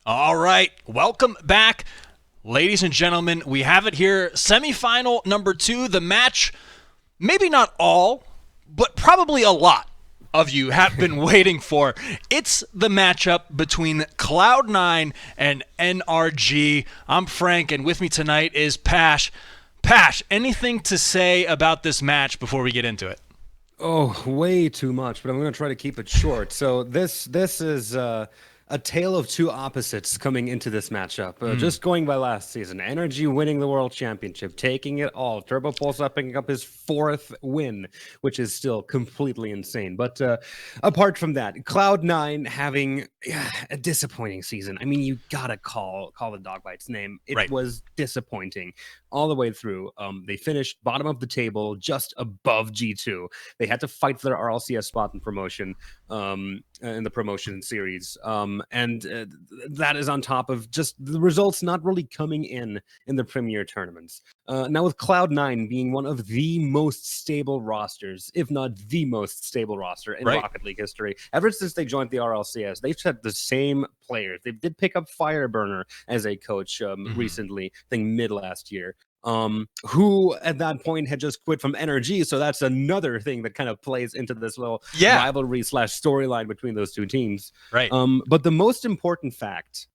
All right, welcome back, ladies and gentlemen. We have it here, semifinal number 2, the match, maybe not all, but probably a lot of you have been waiting for. It's the matchup between Cloud9 and NRG. I'm Frank, and with me tonight is Pash. Pash, anything to say about this match before we get into it? Oh, way too much, but I'm going to try to keep it short. So this is a tale of two opposites coming into this matchup. Just going by last season, NRG winning the World Championship, taking it all. Turbo Pulsar picking up his 4th win, which is still completely insane. But apart from that, Cloud9 having a disappointing season. I mean, you gotta call the dog by its name. It Right. was disappointing all the way through. They finished bottom of the table, just above G2. They had to fight for their RLCS spot in promotion, in the promotion series, and that is on top of just the results not really coming in the Premier tournaments. Now with Cloud9 being one of the most stable rosters, if not the most stable roster in Right. Rocket League history, ever since they joined the RLCS, they've had the same players. They did pick up Fireburner as a coach recently, I think mid last year, who at that point had just quit from NRG. So that's another thing that kind of plays into this little Yeah. rivalry / storyline between those two teams. Right. But the most important fact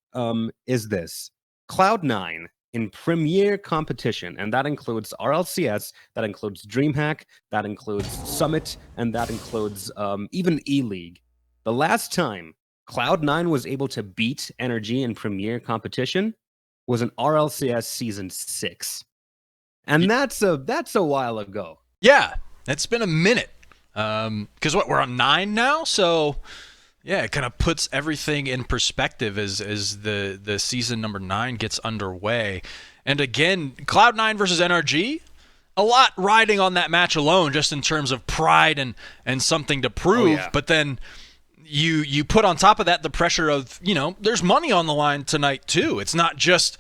is this: Cloud9 in Premier competition, and that includes RLCS, that includes DreamHack, that includes Summit, and that includes even E-League. The last time Cloud9 was able to beat NRG in Premier competition was in RLCS Season 6. And that's a while ago. Yeah, it's been a minute. Because we're on 9 now, so yeah, it kind of puts everything in perspective as the season number 9 gets underway. And again, Cloud9 versus NRG, a lot riding on that match alone, just in terms of pride and something to prove. Yeah. But then you put on top of that the pressure of, there's money on the line tonight too. It's not just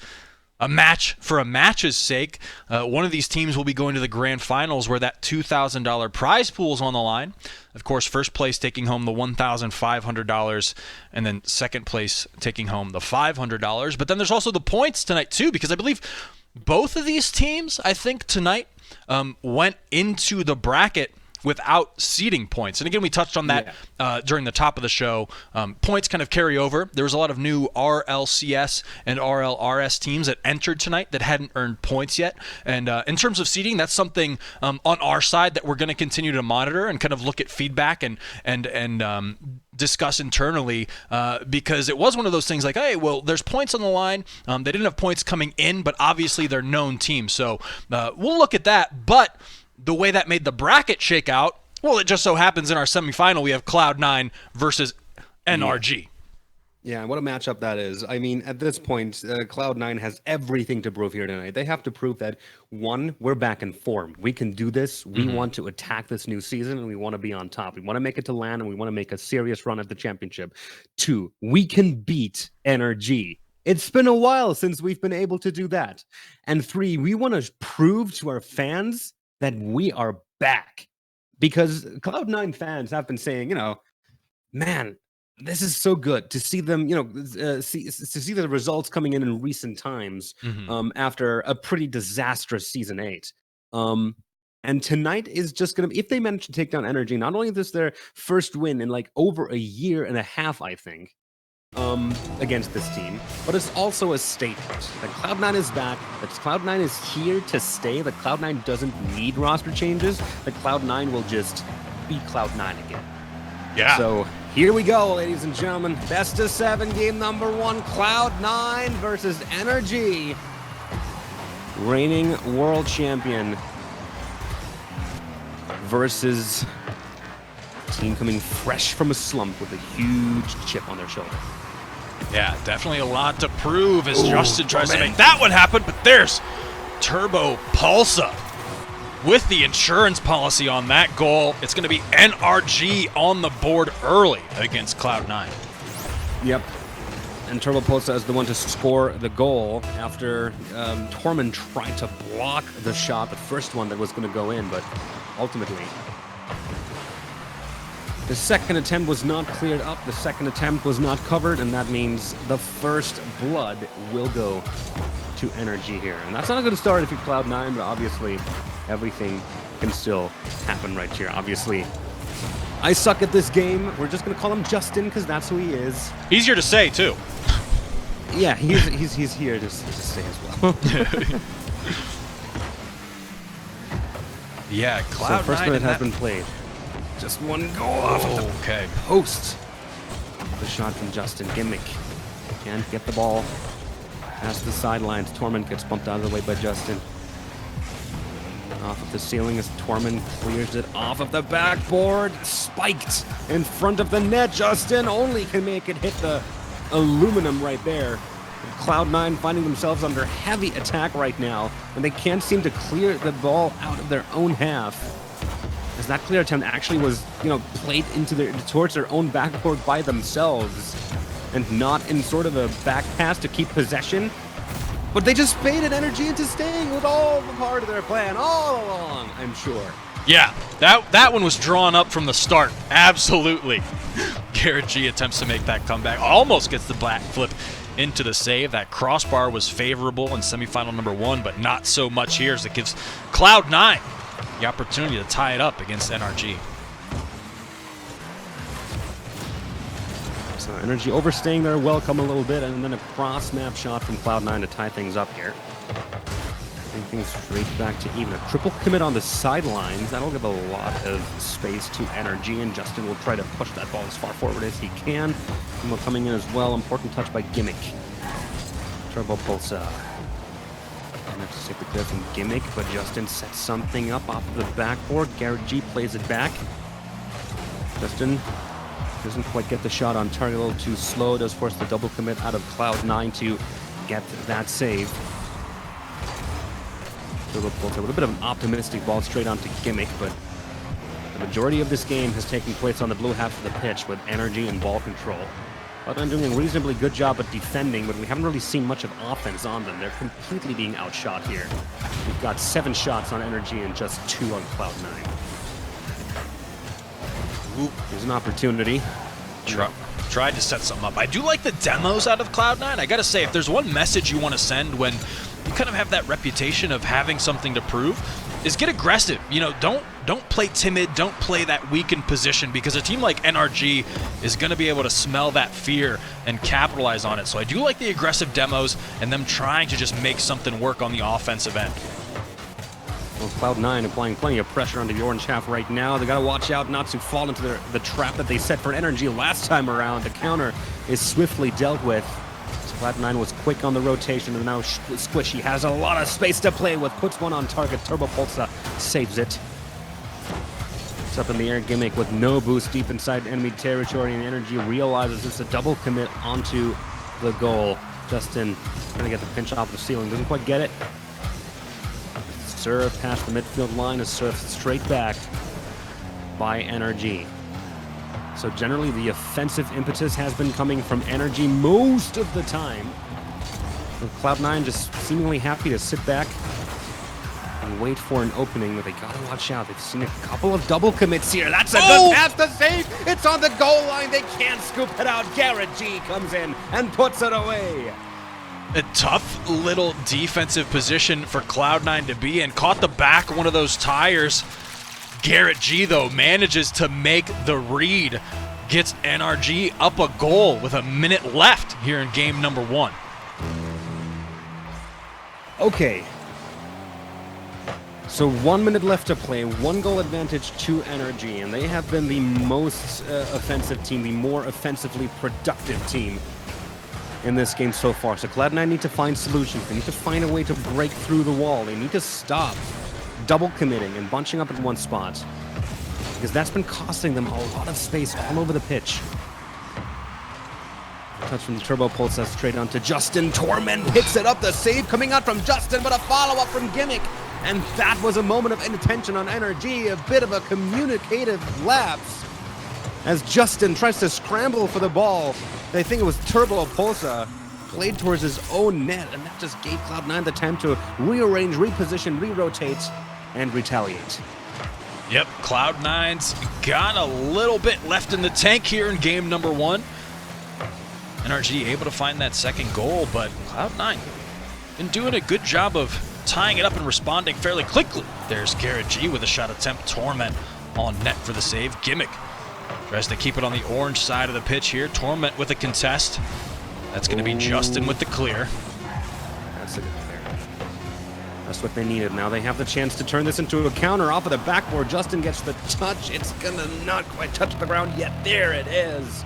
a match for a match's sake. One of these teams will be going to the grand finals where that $2,000 prize pool is on the line. Of course, first place taking home the $1,500, and then second place taking home the $500. But then there's also the points tonight too, because I believe both of these teams, I think tonight, went into the bracket without seeding points. And again, we touched on that during the top of the show. Points kind of carry over. There was a lot of new RLCS and RLRS teams that entered tonight that hadn't earned points yet. And in terms of seeding, that's something on our side that we're going to continue to monitor and kind of look at feedback and discuss internally, because it was one of those things like, hey, well, there's points on the line. They didn't have points coming in, but obviously they're known teams. So we'll look at that. But the way that made the bracket shake out, well, it just so happens in our semifinal we have Cloud9 versus NRG. Yeah, what a matchup that is. I mean, at this point, Cloud9 has everything to prove here tonight. They have to prove that, one, we're back in form. We can do this. We want to attack this new season, and we want to be on top. We want to make it to LAN, and we want to make a serious run at the championship. 2, we can beat NRG. It's been a while since we've been able to do that. And 3, we want to prove to our fans that we are back. Because Cloud9 fans have been saying, man, this is so good to see them, to see the results coming in recent times, after a pretty disastrous Season 8. And tonight is just going to be, if they manage to take down NRG, not only is this their first win in like over a year and a half, I think, against this team, but it's also a statement that Cloud9 is back, that Cloud9 is here to stay, that Cloud9 doesn't need roster changes, that Cloud9 will just be Cloud9 again. Yeah. So here we go, ladies and gentlemen. Best of 7, game number 1, Cloud9 versus NRG. Reigning world champion versus team coming fresh from a slump with a huge chip on their shoulder. Yeah, definitely a lot to prove as Justin tries to make that one happen, but there's Turbo Pulsar with the insurance policy on that goal. It's going to be NRG on the board early against Cloud9. Yep. And Turbo Pulsar is the one to score the goal after Tormund tried to block the shot, the first one that was going to go in, but ultimately The second attempt was not cleared up, the second attempt was not covered, and that means the first blood will go to NRG here. And that's not a good start if you're Cloud9, but obviously everything can still happen right here. Obviously, I suck at this game. We're just going to call him Justin because that's who he is. Easier to say, too. Yeah, he's here to say as well. Yeah, Cloud9. So first minute has been played. Just one goal off of the post. The shot from Justin. Gimmick can't get the ball past the sidelines. Torment gets bumped out of the way by Justin. Off of the ceiling as Torment clears it off of the backboard. Spiked in front of the net. Justin only can make it hit the aluminum right there. Cloud9 finding themselves under heavy attack right now, and they can't seem to clear the ball out of their own half. As that clear attempt actually was, played towards their own backboard by themselves, and not in sort of a back pass to keep possession. But they just baited NRG into staying with all the part of their plan all along, I'm sure. Yeah, that one was drawn up from the start. Absolutely. Garrett G attempts to make that comeback. Almost gets the back flip into the save. That crossbar was favorable in semifinal number 1, but not so much here as it gives Cloud9 the opportunity to tie it up against NRG. So NRG overstaying their welcome a little bit, and then a cross-map shot from Cloud9 to tie things up here. Bring things straight back to even. A triple commit on the sidelines. That'll give a lot of space to NRG, and Justin will try to push that ball as far forward as he can. And coming in as well. Important touch by Gimmick. Turbo Pulsa. Don't have to take the clear from Gimmick, but Justin sets something up off of the backboard. Garrett G plays it back. Justin doesn't quite get the shot on target, a little too slow. Does force the double commit out of Cloud9 to get that save. Turbo Pulsa, a little bit of an optimistic ball straight onto Gimmick, but the majority of this game has taken place on the blue half of the pitch with NRG and ball control. Cloud9 doing a reasonably good job at defending, but we haven't really seen much of offense on them. They're completely being outshot here. We've got 7 shots on NRG and just 2 on Cloud9. There's an opportunity. Tried to set something up. I do like the demos out of Cloud9. I gotta say, if there's one message you want to send when you kind of have that reputation of having something to prove, is get aggressive. Don't play timid, don't play that weakened position, because a team like NRG is going to be able to smell that fear and capitalize on it. So I do like the aggressive demos and them trying to just make something work on the offensive end. Well, Cloud9 applying plenty of pressure onto the orange half right now. They got to watch out not to fall into the trap that they set for NRG last time around. The counter is swiftly dealt with. So Cloud9 was quick on the rotation, and now Squishy has a lot of space to play with. Puts one on target. Turbo Pulsa saves it. It's up in the air. Gimmick with no boost deep inside enemy territory, and NRG realizes it's a double commit onto the goal. Justin trying to get the pinch off the ceiling. Doesn't quite get it. Serve past the midfield line is served straight back by NRG. So generally the offensive impetus has been coming from NRG most of the time. With Cloud9 just seemingly happy to sit back and wait for an opening, but they gotta watch out. They've seen a couple of double commits here. That's a good pass to save. It's on the goal line. They can't scoop it out. Garrett G comes in and puts it away. A tough little defensive position for Cloud9 to be in. Caught the back one of those tires. Garrett G, though, manages to make the read. Gets NRG up a goal with a minute left here in game number 1. Okay. So 1 minute left to play. 1 goal advantage to NRG, and they have been the most offensive team, the more offensively productive team in this game so far. So Cloud9 need to find solutions. They need to find a way to break through the wall. They need to stop double committing and bunching up in one spot, because that's been costing them a lot of space all over the pitch. Touch from the Turbo Pulse straight onto Justin. Torment picks it up. The save coming out from Justin, but a follow-up from Gimmick. And that was a moment of inattention on NRG, a bit of a communicative lapse as Justin tries to scramble for the ball. They think it was Turbo Pulsa played towards his own net, and that just gave Cloud9 the time to rearrange, reposition, re-rotate, and retaliate. Yep, Cloud9's got a little bit left in the tank here in game number 1. NRG able to find that second goal, but Cloud9 been doing a good job of tying it up and responding fairly quickly. There's Garrett G with a shot attempt. Torment on net for the save. Gimmick tries to keep it on the orange side of the pitch here. Torment with a contest. That's going to be Justin with the clear. That's a good clear. That's what they needed. Now they have the chance to turn this into a counter off of the backboard. Justin gets the touch. It's gonna not quite touch the ground yet. There it is.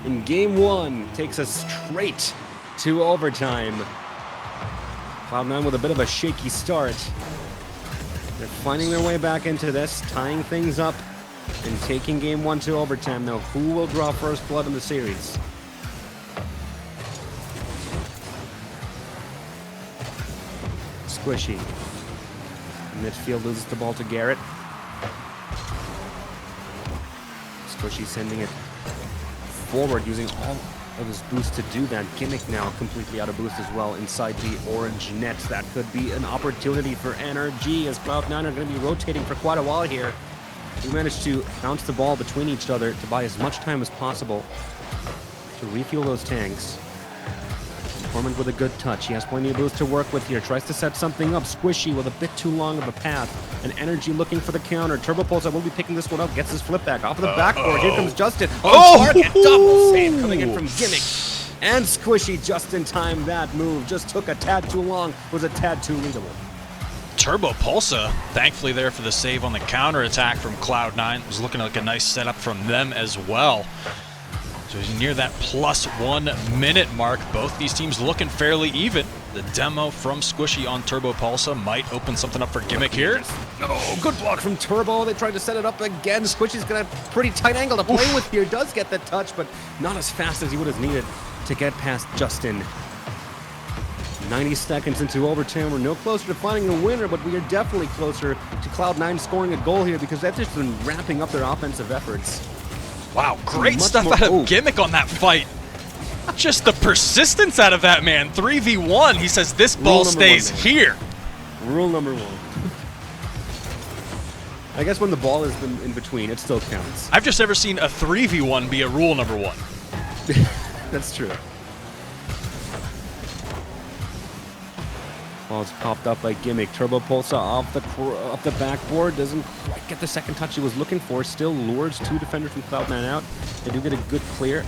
In game 1, takes us straight to overtime. Cloud9 with a bit of a shaky start. They're finding their way back into this, tying things up, and taking game 1 to overtime. Now, who will draw first blood in the series? Squishy. Midfield loses the ball to Garrett. Squishy sending it forward, using all of his boost to do that. Gimmick now completely out of boost as well inside the orange net. That could be an opportunity for NRG, as Cloud9 are going to be rotating for quite a while here. We managed to bounce the ball between each other to buy as much time as possible to refuel those tanks. Torment with a good touch. He has plenty of boost to work with here. Tries to set something up. Squishy with a bit too long of a path. And NRG looking for the counter. Turbo Pulse, I will be picking this one up. Gets his flip back off of the backboard. Here comes Justin. Target. Double save coming in from Gimmick. And Squishy just in time. That move just took a tad too long. Was a tad too leadable. Turbo Pulsa, thankfully there for the save on the counter attack from Cloud9. It was looking like a nice setup from them as well. So near that +1 minute mark, both these teams looking fairly even. The demo from Squishy on Turbo Pulsa might open something up for Gimmick here. Oh, good block from Turbo. They tried to set it up again. Squishy's got a pretty tight angle to play with here. Does get the touch, but not as fast as he would have needed to get past Justin. 90 seconds into overtime. We're no closer to finding a winner, but we are definitely closer to Cloud9 scoring a goal here, because they've just been ramping up their offensive efforts. Wow, great stuff out of Gimmick on that fight. Just the persistence out of that man. 3v1. He says this ball stays here. Rule number 1. I guess when the ball is in between, it still counts. I've just never seen a 3v1 be a rule number 1. That's true. Ball's popped up by Gimmick. Turbo Pulsa off the backboard. Doesn't quite get the second touch he was looking for. Still lures 2 defenders from Cloud9 out. They do get a good clear.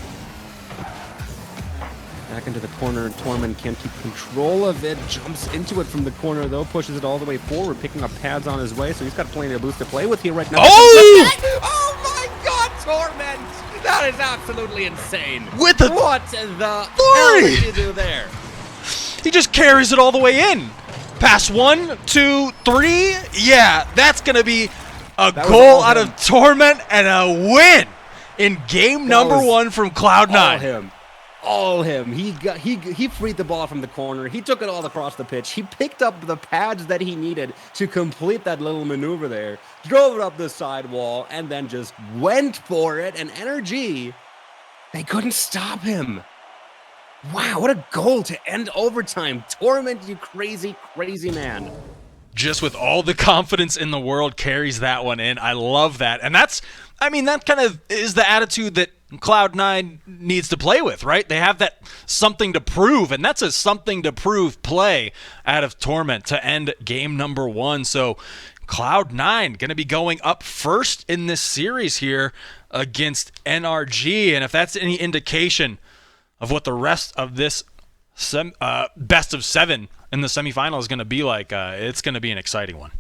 Back into the corner. Torment can't keep control of it. Jumps into it from the corner, though. Pushes it all the way forward, picking up pads on his way. So he's got plenty of boost to play with here right now. Oh! Oh my God, Torment! That is absolutely insane. With the what the hell did you do there? He just carries it all the way in. Pass 1, 2, 3. Yeah, that's going to be a goal out of Torment and a win in game number 1 from Cloud9. All him. He freed the ball from the corner. He took it all across the pitch. He picked up the pads that he needed to complete that little maneuver there. Drove it up the sidewall and then just went for it. And NRG, they couldn't stop him. Wow, what a goal to end overtime. Torment, you crazy, crazy man. Just with all the confidence in the world, carries that one in. I love that. And that kind of is the attitude that Cloud9 needs to play with, right? They have that something to prove, and that's a something to prove play out of Torment to end game number 1. So Cloud9 going to be going up first in this series here against NRG. And if that's any indication of what the rest of this best of 7 in the semifinal is going to be like, it's going to be an exciting one.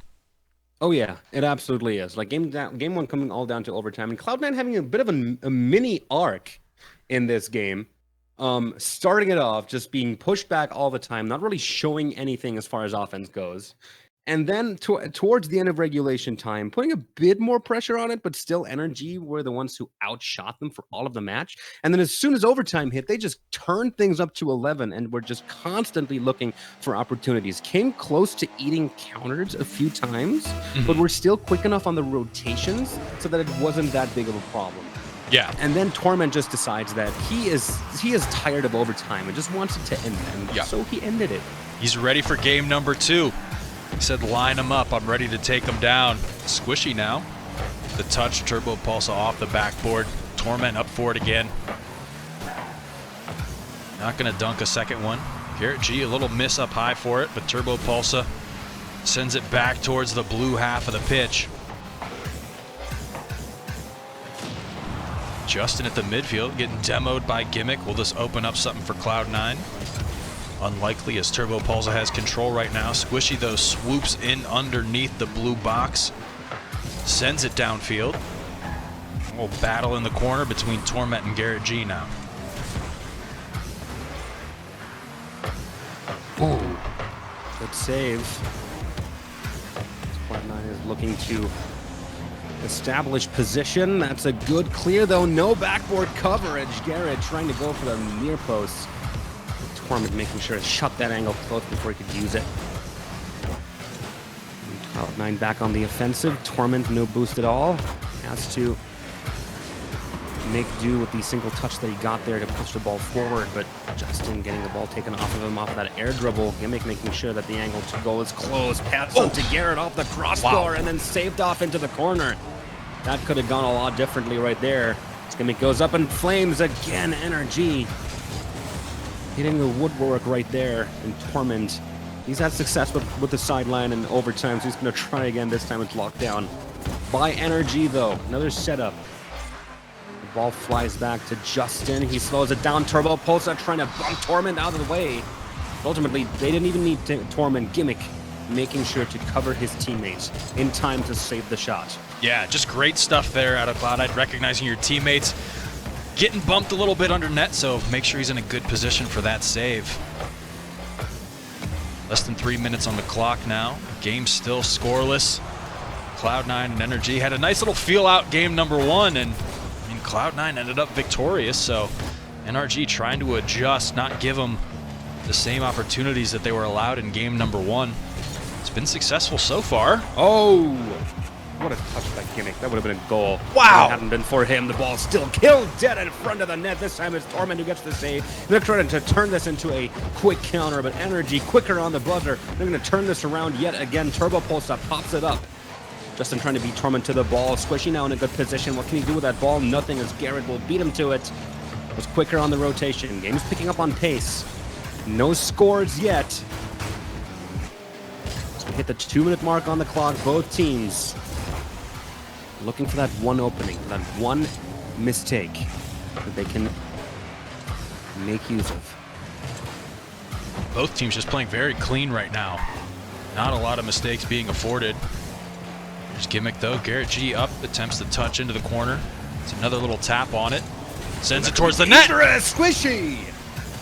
Oh yeah, it absolutely is. Like game 1 coming all down to overtime, and Cloud9 having a bit of a mini arc in this game. Starting it off, just being pushed back all the time, not really showing anything as far as offense goes. And then towards the end of regulation time, putting a bit more pressure on it, but still NRG were the ones who outshot them for all of the match. And then as soon as overtime hit, they just turned things up to 11 and were just constantly looking for opportunities. Came close to eating counters a few times, but were still quick enough on the rotations so that it wasn't that big of a problem. Yeah. And then Torment just decides that he is tired of overtime and just wants it to end. And so he ended it. He's ready for game number 2. He said, line them up. I'm ready to take them down. Squishy now the touch. Turbo Pulsa off the backboard. Torment up for it again. Not going to dunk a second one. Garrett G, a little miss up high for it, but Turbo Pulsa sends it back towards the blue half of the pitch. Justin at the midfield getting demoed by Gimmick. Will this open up something for Cloud9? Unlikely, as Turbo Pulsa has control right now. Squishy, though, swoops in underneath the blue box. Sends it downfield. A little battle in the corner between Torment and Garrett G now. Ooh, good save. Cloud9 is looking to establish position. That's a good clear, though. No backboard coverage. Garrett trying to go for the near post. Torment making sure to shut that angle close before he could use it. Cloud9 back on the offensive. Torment no boost at all. Has to make do with the single touch that he got there to push the ball forward, but Justin getting the ball taken off of him off of that air dribble. Gimmick making sure that the angle to goal is close. Pass up to Garrett off the crossbar and then saved off into the corner. That could have gone a lot differently right there. Gimmick goes up in flames again. NRG hitting the woodwork right there. And Torment, he's had success with the sideline and overtime, so he's going to try again. This time it's locked down by NRG, though. Another setup. Ball flies back to Justin. He slows it down. Turbo Pulsa trying to bump Torment out of the way. Ultimately, they didn't even need Torment. Gimmick making sure to cover his teammates in time to save the shot. Yeah, just great stuff there out of Cloud9, recognizing your teammates. Getting bumped a little bit under net, so make sure he's in a good position for that save. Less than 3 minutes on the clock now. Game still scoreless. Cloud9 and NRG had a nice little feel-out game number one, and Cloud9 ended up victorious, so NRG trying to adjust, not give them the same opportunities that they were allowed in game number one. It's been successful so far. Oh, what a touch by Gimmick. That would have been a goal. Wow. If it hadn't been for him, the ball still killed dead in front of the net. This time it's Torment who gets the save. They're trying to turn this into a quick counter, but NRG quicker on the buzzer. They're going to turn this around yet again. Turbo Pulsa pops it up. Justin trying to beat Torment to the ball. Squishy now in a good position. What can he do with that ball? Nothing, as Garrett will beat him to it. Was quicker on the rotation. Game's picking up on pace. No scores yet. So we hit the 2-minute mark on the clock. Both teams looking for that one opening, for that one mistake that they can make use of. Both teams just playing very clean right now. Not a lot of mistakes being afforded. There's Gimmick, though. Garrett G up, attempts to touch into the corner. It's another little tap on it. Sends it towards the net. Squishy!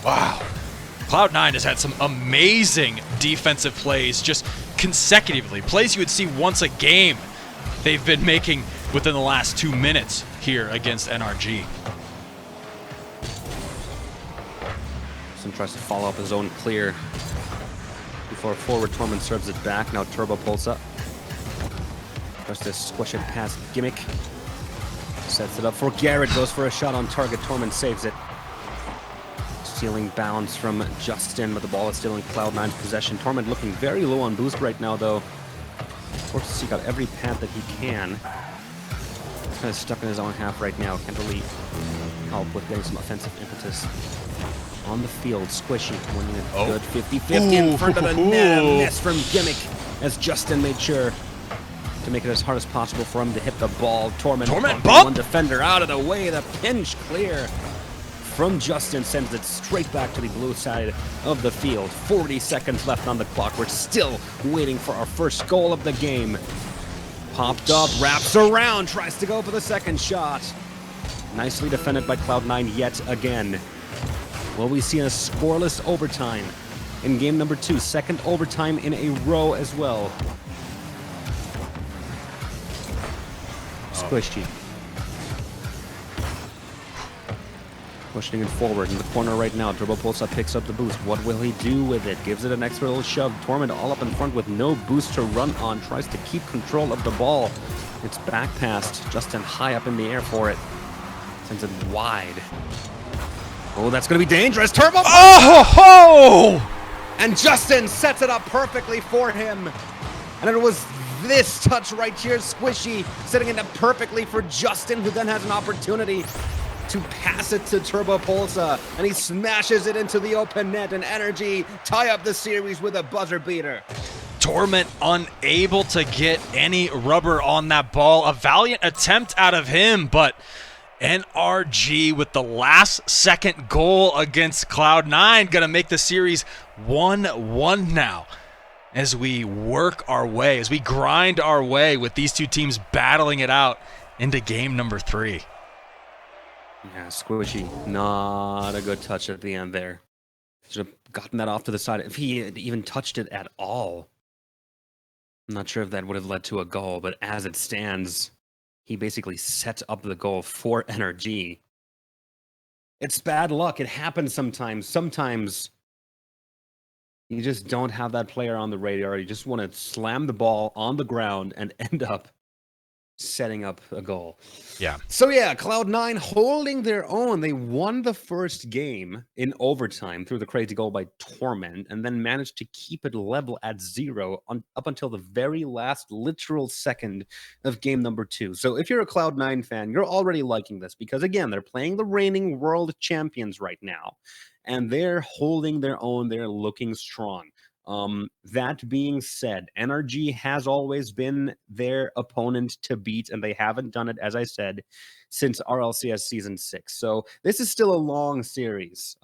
Wow. Cloud9 has had some amazing defensive plays just consecutively. Plays you would see once a game they've been making within the last 2 minutes here against NRG. Justin tries to follow up his own clear before forward Torment serves it back. Now Turbo Pulsa tries to squish it past Gimmick. Sets it up for Garrett. Goes for a shot on target. Torment saves it. Stealing bounds from Justin, but the ball is still in Cloud9's possession. Torment looking very low on boost right now, though. Forces to seek out every path that he can. He's kind of stuck in his own half right now. Can't really help with getting some offensive impetus on the field. Squishy winning a good 50-50 in front of the net. A miss from Gimmick, as Justin made sure to make it as hard as possible for him to hit the ball. Torment bump! One defender out of the way. The pinch clear from Justin sends it straight back to the blue side of the field. 40 seconds left on the clock. We're still waiting for our first goal of the game. Popped up, wraps around, tries to go for the second shot. Nicely defended by Cloud9 yet again. Will we see a scoreless overtime in game number 2? Second overtime in a row as well. Squishy. Pushing it forward in the corner right now. Turbo Pulsa picks up the boost. What will he do with it? Gives it an extra little shove. Torment all up in front with no boost to run on. Tries to keep control of the ball. It's back passed. Justin high up in the air for it. Sends it wide. Oh, that's going to be dangerous. Turbo! Oh! And Justin sets it up perfectly for him. And it was this touch right here, Squishy, setting it up perfectly for Justin, who then has an opportunity to pass it to Turbo Pulsa, and he smashes it into the open net, and NRG tie up the series with a buzzer beater. Torment unable to get any rubber on that ball. A valiant attempt out of him, but NRG with the last second goal against Cloud9 gonna make the series 1-1 now as we work our way, as we grind our way with these two teams battling it out into game number 3. Yeah, Squishy, not a good touch at the end there. Should have gotten that off to the side if he had even touched it at all. I'm not sure if that would have led to a goal, but as it stands, he basically set up the goal for NRG. It's bad luck. It happens sometimes. Sometimes you just don't have that player on the radar. You just want to slam the ball on the ground and end up setting up a goal. Yeah. So yeah, Cloud9 holding their own. They won the first game in overtime through the crazy goal by Torment, and then managed to keep it level at 0 up until the very last literal second of game number 2. So if you're a Cloud9 fan, you're already liking this because, again, they're playing the reigning world champions right now, and they're holding their own. They're looking strong. That being said, NRG has always been their opponent to beat, and they haven't done it, as I said, since RLCS Season 6. So this is still a long series.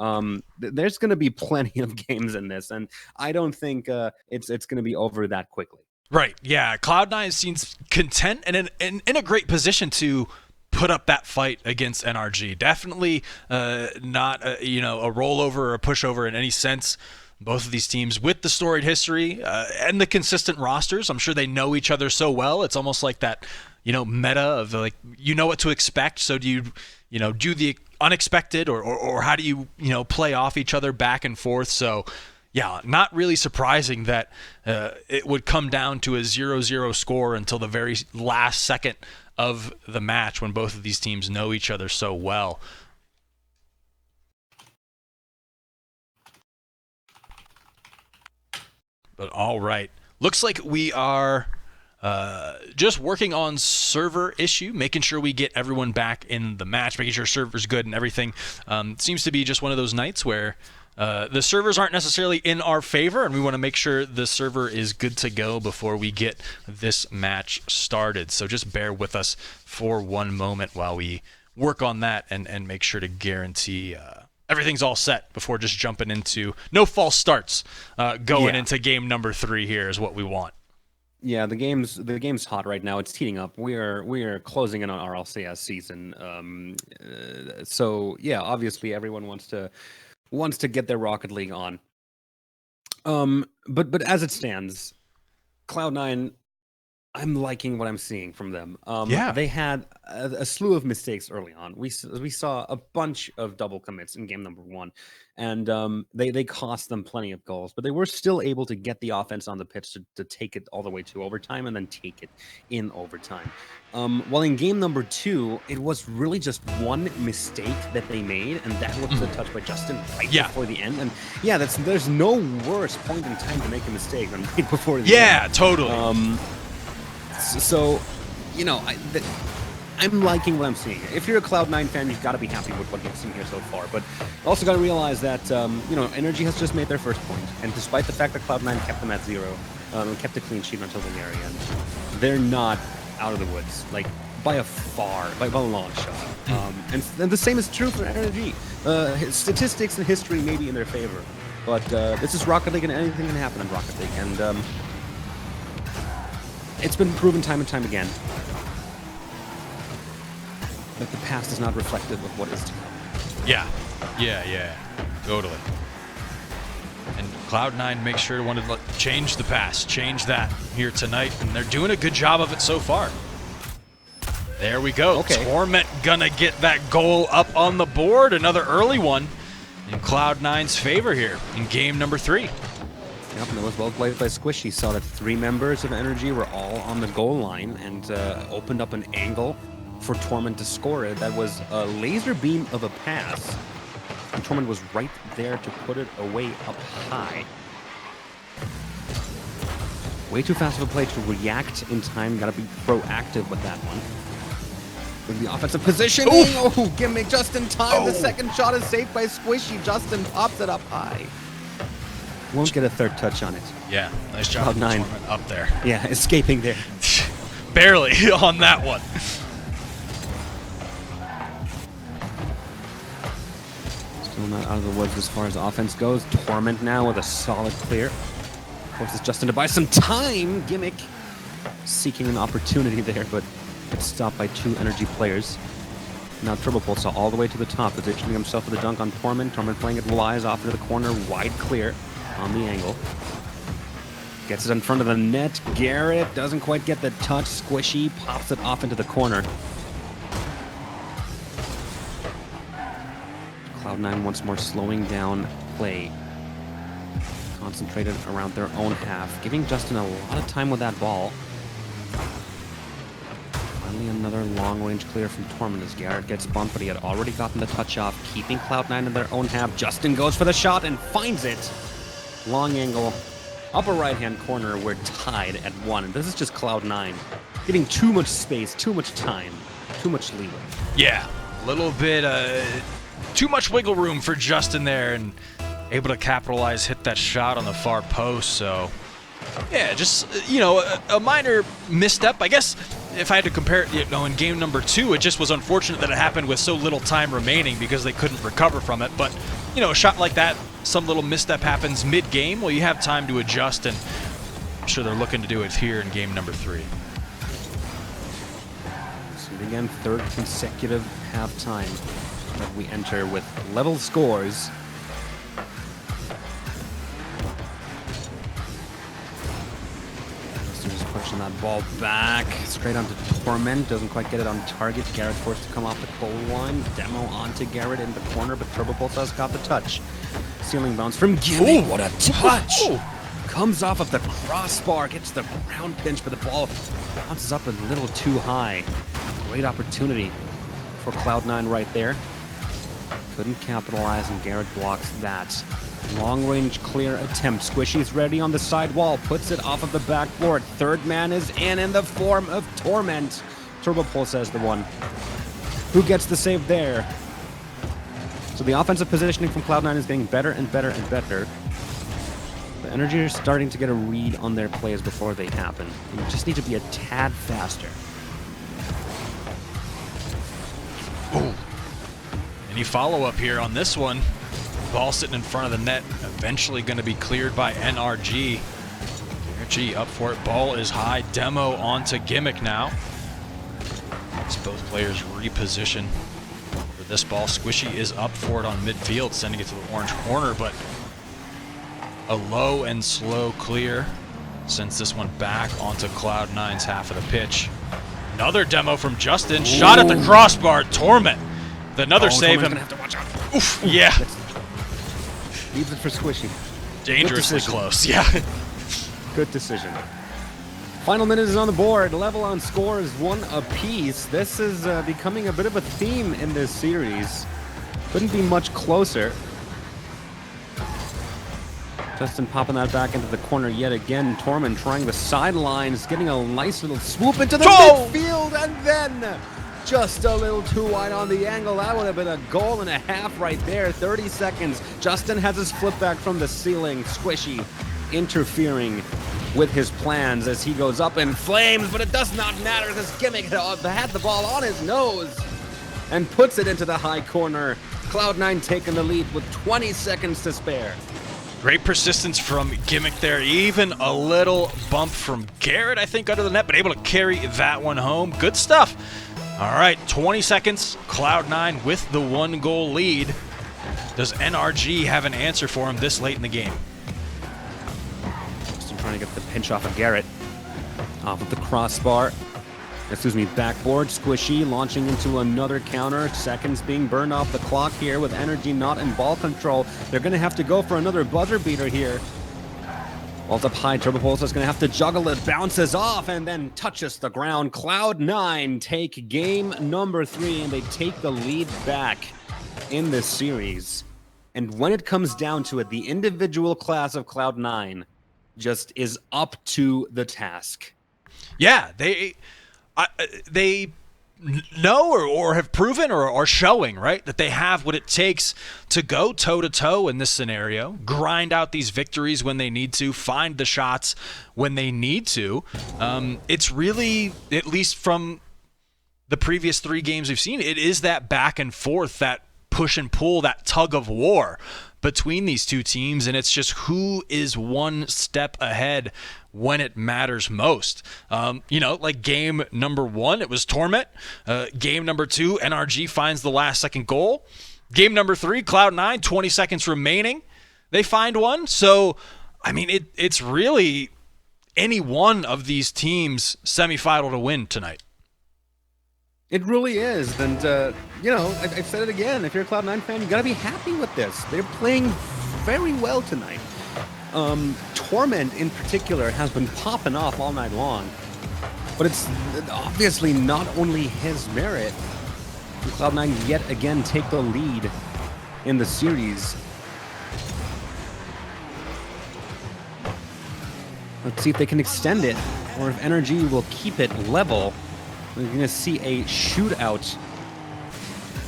There's going to be plenty of games in this, and I don't think it's going to be over that quickly. Right, yeah. Cloud9 seems content and in a great position to put up that fight against NRG. Definitely not a rollover or a pushover in any sense. Both of these teams with the storied history and the consistent rosters. I'm sure they know each other so well. It's almost like that, meta of like, what to expect. So do you do the unexpected or how do you, play off each other back and forth? So yeah, not really surprising that it would come down to a 0-0 score until the very last second of the match when both of these teams know each other so well. But all right, looks like we are just working on server issue, making sure we get everyone back in the match, making sure server's good and everything. Seems to be just one of those nights where the servers aren't necessarily in our favor, and we want to make sure the server is good to go before we get this match started. So just bear with us for one moment while we work on that and make sure to guarantee everything's all set before just jumping into no false starts going into game number 3 here is what we want. Yeah, the game's hot right now. It's heating up. We are closing in on our LCS season. So yeah, obviously everyone wants to get their Rocket League on. But as it stands, Cloud9, I'm liking what I'm seeing from them. They had a slew of mistakes early on. We saw a bunch of double commits in game number 1, and they cost them plenty of goals. But they were still able to get the offense on the pitch to take it all the way to overtime and then take it in overtime. While in game number 2, it was really just one mistake that they made, and that was the touch by Justin right before the end. And yeah, there's no worse point in time to make a mistake than right before the end. Yeah, totally. So, I'm liking what I'm seeing. If you're a Cloud9 fan, you've got to be happy with what you've seen here so far. But also got to realize that, NRG has just made their first point. And despite the fact that Cloud9 kept them at 0, and kept a clean sheet until the very end, they're not out of the woods, like, by a long shot. And the same is true for NRG. Statistics and history may be in their favor. But this is Rocket League, and anything can happen in Rocket League. And it's been proven time and time again that the past is not reflective of what is to come. Yeah, totally. And Cloud9 makes sure to want to change the past, change that here tonight, and they're doing a good job of it so far. There we go. Okay. Torment gonna get that goal up on the board, another early one in Cloud9's favor here in game number 3. Yep, and it was well played by Squishy. Saw that 3 members of NRG were all on the goal line and opened up an angle for Torment to score it. That was a laser beam of a pass. And Torment was right there to put it away up high. Way too fast of a play to react in time. Got to be proactive with that one. With the offensive positioning. Oh, Gimmick just in time. The second shot is saved by Squishy. Justin pops it up high. Won't get a third touch on it. Yeah, nice job. Cloud9 up there. Yeah, escaping there. Barely on that one. Still not out of the woods as far as offense goes. Torment now with a solid clear. Forces Justin to buy some time. Gimmick seeking an opportunity there, but gets stopped by 2 NRG players. Now Turbo Pulse all the way to the top, positioning himself for the dunk on Torment. Torment playing it wise off into the corner, wide clear on the angle. Gets it in front of the net. Garrett doesn't quite get the touch. Squishy pops it off into the corner. Cloud9 once more slowing down play. Concentrated around their own half, giving Justin a lot of time with that ball. Finally another long-range clear from Torment as Garrett gets bumped, but he had already gotten the touch off, keeping Cloud9 in their own half. Justin goes for the shot and finds it. Long angle, upper right-hand corner. We're tied at 1. And this is just Cloud9 getting too much space, too much time, too much leeway. Yeah, a little bit too much wiggle room for Justin there, and able to capitalize, hit that shot on the far post. So yeah, just a minor misstep, I guess. If I had to compare it, in game number 2, it just was unfortunate that it happened with so little time remaining because they couldn't recover from it. But a shot like that, some little misstep happens mid-game. Well, you have time to adjust, and I'm sure they're looking to do it here in game number 3. So again, 3rd consecutive halftime that we enter with level scores. Just pushing that ball back straight onto Torment. Doesn't quite get it on target. Garrett forced to come off the goal line. Demo onto Garrett in the corner, but Turbo Pulse has got the touch. Ceiling bounce from Gimmick. What a touch! Ooh. Comes off of the crossbar, gets the ground pinch, but the ball bounces up a little too high. Great opportunity for Cloud9 right there. Couldn't capitalize, and Garrett blocks that. Long-range clear attempt. Squishy's ready on the side wall. Puts it off of the backboard. Third man is in the form of Torment. Turbo Pulse has the one. Who gets the save there? So the offensive positioning from Cloud9 is getting better and better and better. The NRG are starting to get a read on their plays before they happen. You just need to be a tad faster. Ooh. Any follow-up here on this one? Ball sitting in front of the net, eventually going to be cleared by NRG. NRG up for it, ball is high, Demo onto Gimmick now. As both players reposition for this ball. Squishy is up for it on midfield, sending it to the orange corner, but a low and slow clear sends this one back onto Cloud9's half of the pitch. Another demo from Justin, Ooh. Shot at the crossbar, Torment. Another save him. Gonna have to watch out. Oof, yeah. Leaves it for Squishy. Dangerously close, yeah. Good decision. Final minute is on the board. Level on scores, 1 apiece. This is becoming a bit of a theme in this series. Couldn't be much closer. Justin popping that back into the corner yet again. Torment trying the sidelines, getting a nice little swoop into the midfield, and then just a little too wide on the angle. That would have been a goal and a half right there. 30 seconds. Justin has his flip back from the ceiling. Squishy interfering with his plans as he goes up in flames, but it does not matter because Gimmick had the ball on his nose and puts it into the high corner. Cloud9 taking the lead with 20 seconds to spare. Great persistence from Gimmick there. Even a little bump from Garrett, I think, under the net, but able to carry that one home. Good stuff. All right, 20 seconds. Cloud9 with the 1-goal lead. Does NRG have an answer for him this late in the game? Just trying to get the pinch off of Garrett. Off of the crossbar. Backboard. Squishy launching into another counter. Seconds being burned off the clock here with NRG not in ball control. They're going to have to go for another buzzer beater here. Ball's up high. Turbo Pulse is going to have to juggle it. Bounces off and then touches the ground. Cloud9 take game number 3, and they take the lead back in this series. And when it comes down to it, the individual class of Cloud9 just is up to the task. Yeah, they know or have proven or are showing, right, that they have what it takes to go toe-to-toe in this scenario, grind out these victories when they need to, find the shots when they need to. It's really, at least from the previous 3 games we've seen, it is that back and forth, that push and pull, that tug of war between these two teams, and it's just who is one step ahead when it matters most. Like game number 1, it was Torment. Game number 2, NRG finds the last second goal. Game number 3, Cloud9, 20 seconds remaining, they find one. So, I mean, it's really any one of these teams' semifinal to win tonight. It really is, and I've said it again. If you're a Cloud9 fan, you gotta be happy with this. They're playing very well tonight. Torment in particular has been popping off all night long, but it's obviously not only his merit. Cloud9 yet again take the lead in the series. Let's see if they can extend it, or if NRG will keep it level. We're going to see a shootout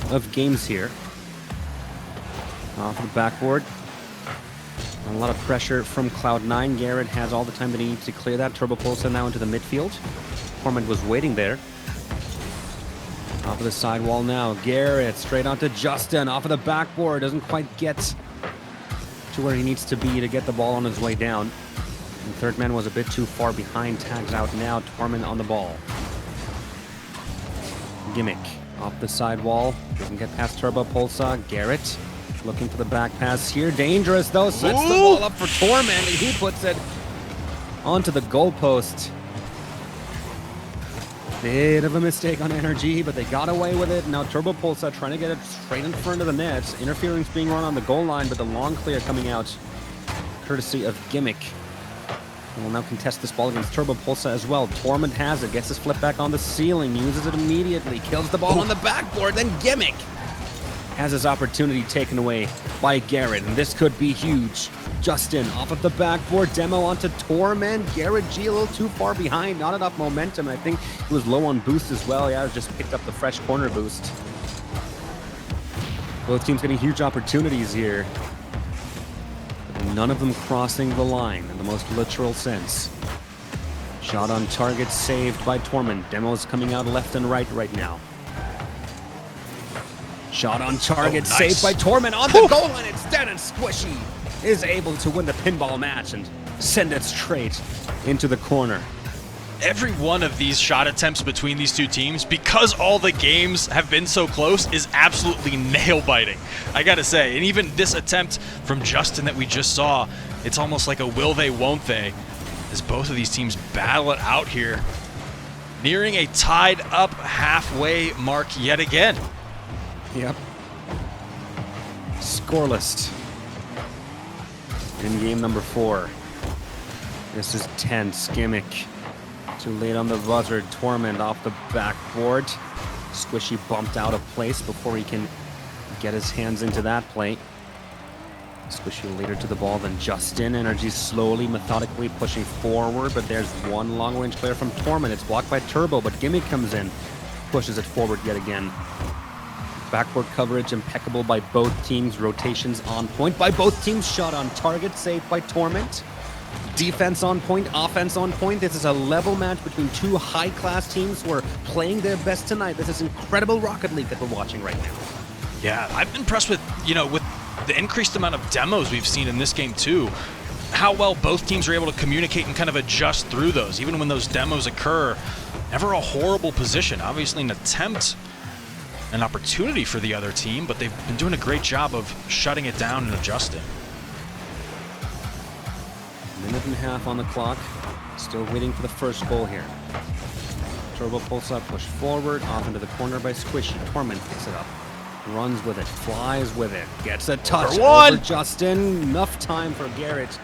of games here. Off the backboard. A lot of pressure from Cloud9. Garrett has all the time that he needs to clear that. Turbo Pulsa now into the midfield. Torment was waiting there. Off of the sidewall now. Garrett straight onto Justin. Off of the backboard. Doesn't quite get to where he needs to be to get the ball on his way down. And third man was a bit too far behind. Tags out now. Torment on the ball. Gimmick off the sidewall. Doesn't get past Turbo Pulsa. Garrett looking for the back pass here. Dangerous though. Sets the ball up for Torment, and he puts it onto the goalpost. Bit of a mistake on NRG, but they got away with it. Now Turbo Pulsa trying to get it straight in front of the net. Interference being run on the goal line, but the long clear coming out courtesy of Gimmick. And will now contest this ball against Turbo Pulsa as well. Torment has it, gets his flip back on the ceiling, uses it immediately, kills the ball on the backboard, then Gimmick has his opportunity taken away by Garrett, and this could be huge. Justin off of the backboard, demo onto Torment. Garrett G a little too far behind, not enough momentum. I think he was low on boost as well. Yeah, just picked up the fresh corner boost. Both teams getting huge opportunities here. None of them crossing the line in the most literal sense. Shot on target saved by Torment. Demos coming out left and right now. Shot on target saved by Torment on the goal line instead, and Squishy is able to win the pinball match and send it straight into the corner. Every one of these shot attempts between these two teams, because all the games have been so close, is absolutely nail-biting, I gotta say. And even this attempt from Justin that we just saw, it's almost like a will they, won't they, as both of these teams battle it out here. Nearing a tied up halfway mark yet again. Yep. Scoreless in game number 4. This is tense. Gimmick too late on the buzzer. Torment off the backboard. Squishy bumped out of place before he can get his hands into that play. Squishy later to the ball than Justin. NRG slowly, methodically pushing forward, but there's one long-range player from Torment. It's blocked by Turbo, but Gimmick comes in, pushes it forward yet again. Backward coverage impeccable by both teams. Rotations on point by both teams. Shot on target saved by Torment. Defense on point, offense on point. This is a level match between two high-class teams who are playing their best tonight. This is incredible Rocket League that we're watching right now. Yeah, I've been impressed with, with the increased amount of demos we've seen in this game too. How well both teams are able to communicate and kind of adjust through those, even when those demos occur. Never a horrible position. Obviously an attempt, an opportunity for the other team, but they've been doing a great job of shutting it down and adjusting. Minute and a half on the clock. Still waiting for the first goal here. Turbo pulls up, push forward, off into the corner by Squishy. Torment picks it up, runs with it, flies with it, gets a touch over Justin. Enough time for Garrett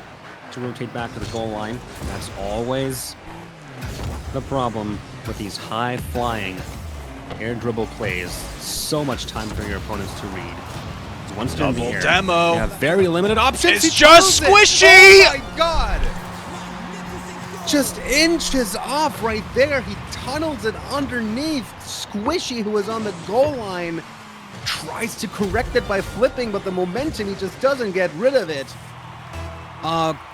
to rotate back to the goal line. That's always the problem with these high-flying air dribble plays. So much time for your opponents to read. Once double demo. They have very limited options. It's just Squishy! Oh my god! Just inches off right there. He tunnels it underneath. Squishy, who was on the goal line, tries to correct it by flipping, but the momentum, he just doesn't get rid of it.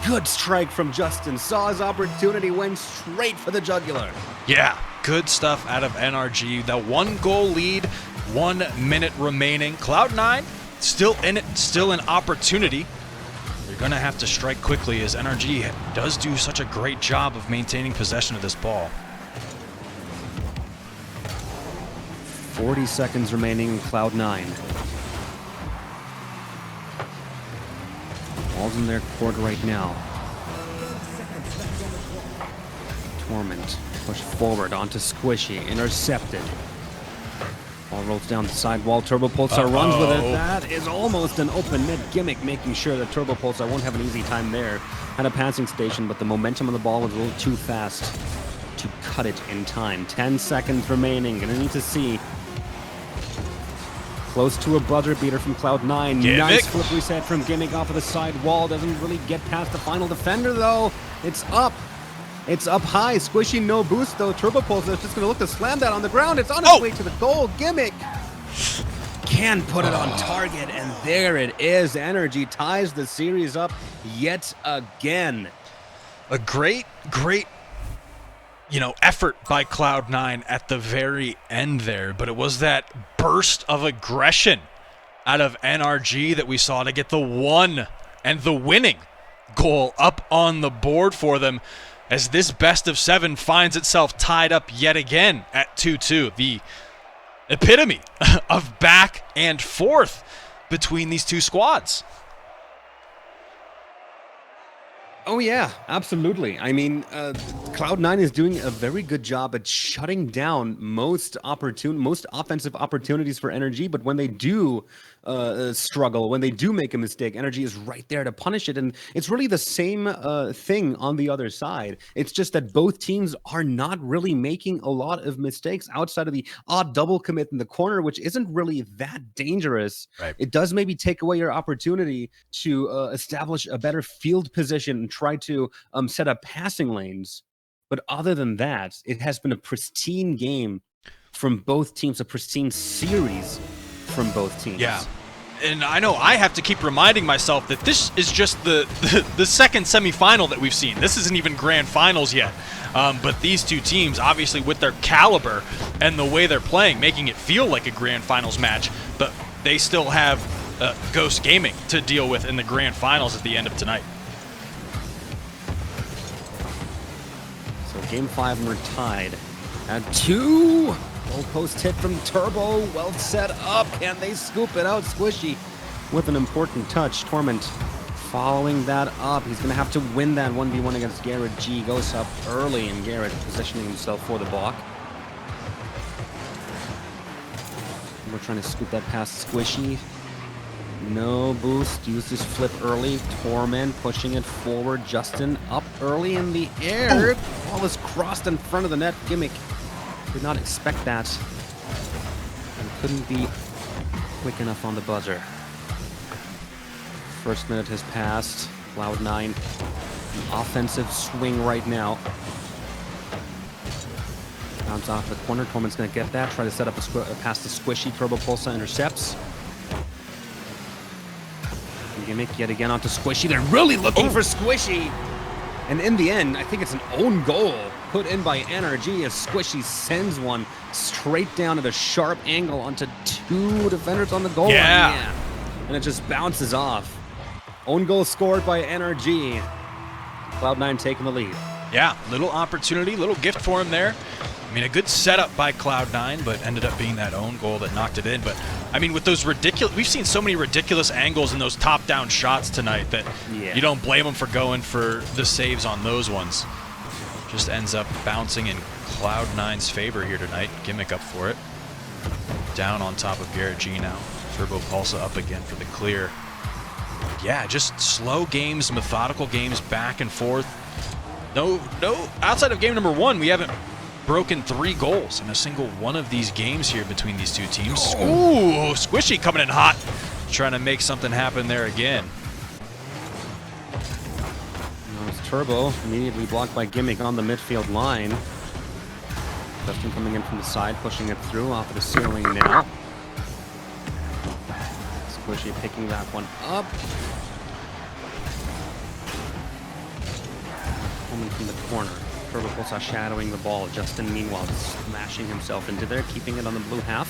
Good strike from Justin. Saw his opportunity, went straight for the jugular. Yeah, good stuff out of NRG. The 1-goal lead, 1 minute remaining. Cloud9 still in it, still an opportunity. They're going to have to strike quickly as NRG does do such a great job of maintaining possession of this ball. 40 seconds remaining in Cloud9. Ball's in their court right now. Torment pushed forward onto Squishy, intercepted. Ball rolls down the sidewall. Turbo Pulsar runs with it. That is almost an open mid. Gimmick making sure that Turbo Pulsar won't have an easy time there. Had a passing station, but the momentum on the ball was a little too fast to cut it in time. 10 seconds remaining. Gonna need to see. Close to a buzzer beater from Cloud9. Gimmick. Nice flip reset from Gimmick off of the side wall. Doesn't really get past the final defender, though. It's up. It's up high. Squishy, no boost, though. Turbo Pulsar is just going to look to slam that on the ground. It's on its way to the goal. Gimmick can put it on target, and there it is. NRG ties the series up yet again. A great, effort by Cloud9 at the very end there, but it was that burst of aggression out of NRG that we saw to get the one and the winning goal up on the board for them as this best of 7 finds itself tied up yet again at 2-2. The epitome of back and forth between these two squads. Oh yeah, absolutely. I mean, Cloud9 is doing a very good job at shutting down most offensive opportunities for NRG, but when they do struggle, when they do make a mistake, NRG is right there to punish it, and it's really the same thing on the other side. It's just that both teams are not really making a lot of mistakes outside of the odd double commit in the corner, which isn't really that dangerous. Right. It does maybe take away your opportunity to establish a better field position and try to set up passing lanes. But other than that, it has been a pristine game from both teams, a pristine series from both teams. Yeah. And I know I have to keep reminding myself that this is just the second semifinal that we've seen. This isn't even grand finals yet. But these two teams, obviously with their caliber and the way they're playing, making it feel like a grand finals match, but they still have Ghost Gaming to deal with in the grand finals at the end of tonight. So game 5, and we're tied at 2. Goal post hit from Turbo, well set up. Can they scoop it out? Squishy with an important touch. Torment following that up. He's going to have to win that 1v1 against Garrett G. Goes up early, and Garrett positioning himself for the block. We're trying to scoop that past Squishy. No boost. Use this flip early. Torment pushing it forward. Justin up early in the air. Ball is crossed in front of the net. Gimmick did not expect that, and couldn't be quick enough on the buzzer. First minute has passed. Cloud9, an offensive swing right now. Bounce off the corner. Torment's going to get that. Try to set up a pass to Squishy. Turbo Pulsar intercepts. Gimmick yet again onto Squishy. They're really looking for Squishy. And in the end, I think it's an own goal put in by NRG as Squishy sends one straight down at a sharp angle onto 2 defenders on the goal line. Yeah. And it just bounces off. Own goal scored by NRG. Cloud9 taking the lead. Yeah, little opportunity, little gift for him there. I mean, a good setup by Cloud9, but ended up being that own goal that knocked it in. But, I mean, with those ridiculous... We've seen so many ridiculous angles in those top-down shots tonight that you don't blame them for going for the saves on those ones. Just ends up bouncing in Cloud9's favor here tonight. Gimmick up for it. Down on top of Garrett G now. Turbo Pulsar up again for the clear. Yeah, just slow games, methodical games, back and forth. No, outside of game number 1, we haven't broken 3 goals in a single one of these games here between these two teams. Ooh, Squishy coming in hot. Trying to make something happen there again. Turbo immediately blocked by Gimmick on the midfield line. Justin coming in from the side, pushing it through off of the ceiling now. Squishy picking that one up. Coming from the corner. Turbo Pulsar shadowing the ball. Justin, meanwhile, smashing himself into there, keeping it on the blue half.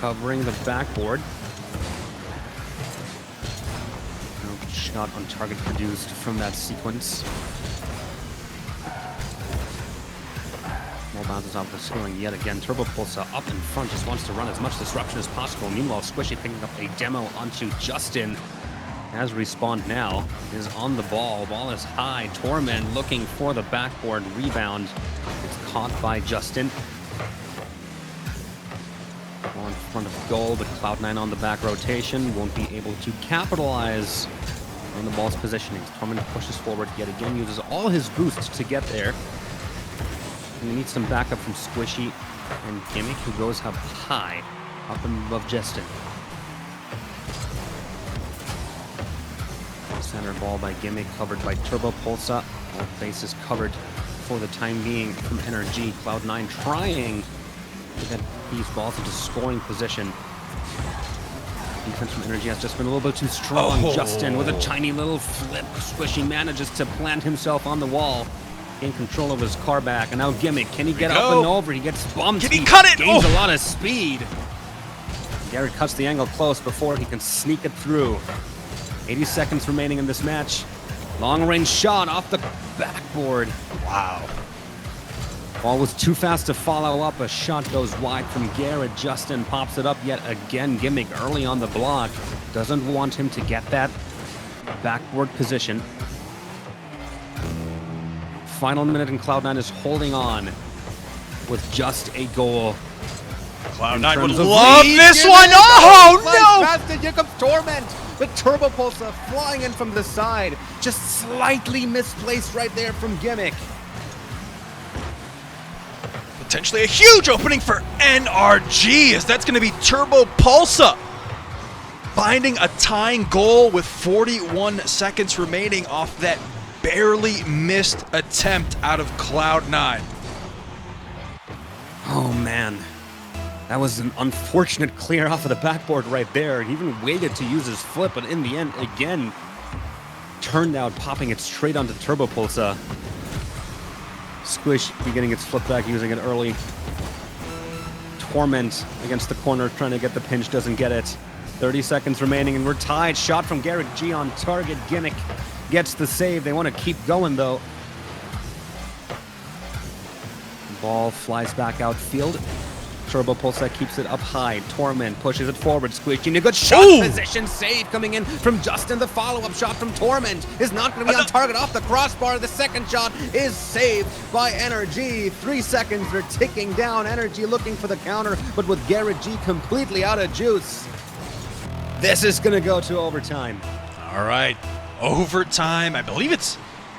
Covering the backboard. No shot on target produced from that sequence. Ball bounces off the ceiling yet again. Turbo Pulsar up in front, just wants to run as much disruption as possible. Meanwhile, Squishy picking up a demo onto Justin. Has respawned now, is on the ball. Ball is high. Torment looking for the backboard rebound. It's caught by Justin. Ball in front of goal, but Cloud9 on the back rotation won't be able to capitalize on the ball's positioning. Torment pushes forward yet again, uses all his boosts to get there. And he needs some backup from Squishy and Gimmick, who goes up high, up above Justin. Center ball by Gimmick, covered by Turbo Pulsar. All bases covered for the time being from NRG. Cloud9 trying to get these balls into scoring position. Defense from NRG has just been a little bit too strong. Justin with a tiny little flip. Squishy manages to plant himself on the wall. Gain control of his car back. And now Gimmick, can he get up and over? He gets bumped. Can he cut it? Gains a lot of speed. Garrett cuts the angle close before he can sneak it through. 80 seconds remaining in this match. Long range shot off the backboard. Wow. Ball was too fast to follow up. A shot goes wide from Garrett. Justin pops it up yet again. Gimmick early on the block. Doesn't want him to get that backboard position. Final minute and Cloud9 is holding on with just a goal. Cloud9 would love this one. Oh, no! Here comes Torment. The Turbo Pulsar flying in from the side. Just slightly misplaced right there from Gimmick. Potentially a huge opening for NRG, as that's going to be Turbo Pulsar finding a tying goal with 41 seconds remaining off that barely missed attempt out of Cloud9. Oh, man. That was an unfortunate clear off of the backboard right there. He even waited to use his flip, but in the end, again, turned out popping it straight onto Turbo Pulsar. Squish beginning its flip back, using it early. Torment against the corner, trying to get the pinch, doesn't get it. 30 seconds remaining, and we're tied. Shot from Garrett G on target. Gimmick gets the save. They want to keep going, though. Ball flies back outfield. Turbo Pulsar keeps it up high. Torment pushes it forward. Squishy, a good shot position. Save coming in from Justin. The follow-up shot from Torment is not going to be on target off the crossbar. The second shot is saved by NRG. 3 seconds, they're ticking down. NRG looking for the counter, but with Garrett G completely out of juice, this is going to go to overtime. All right, overtime. I believe it's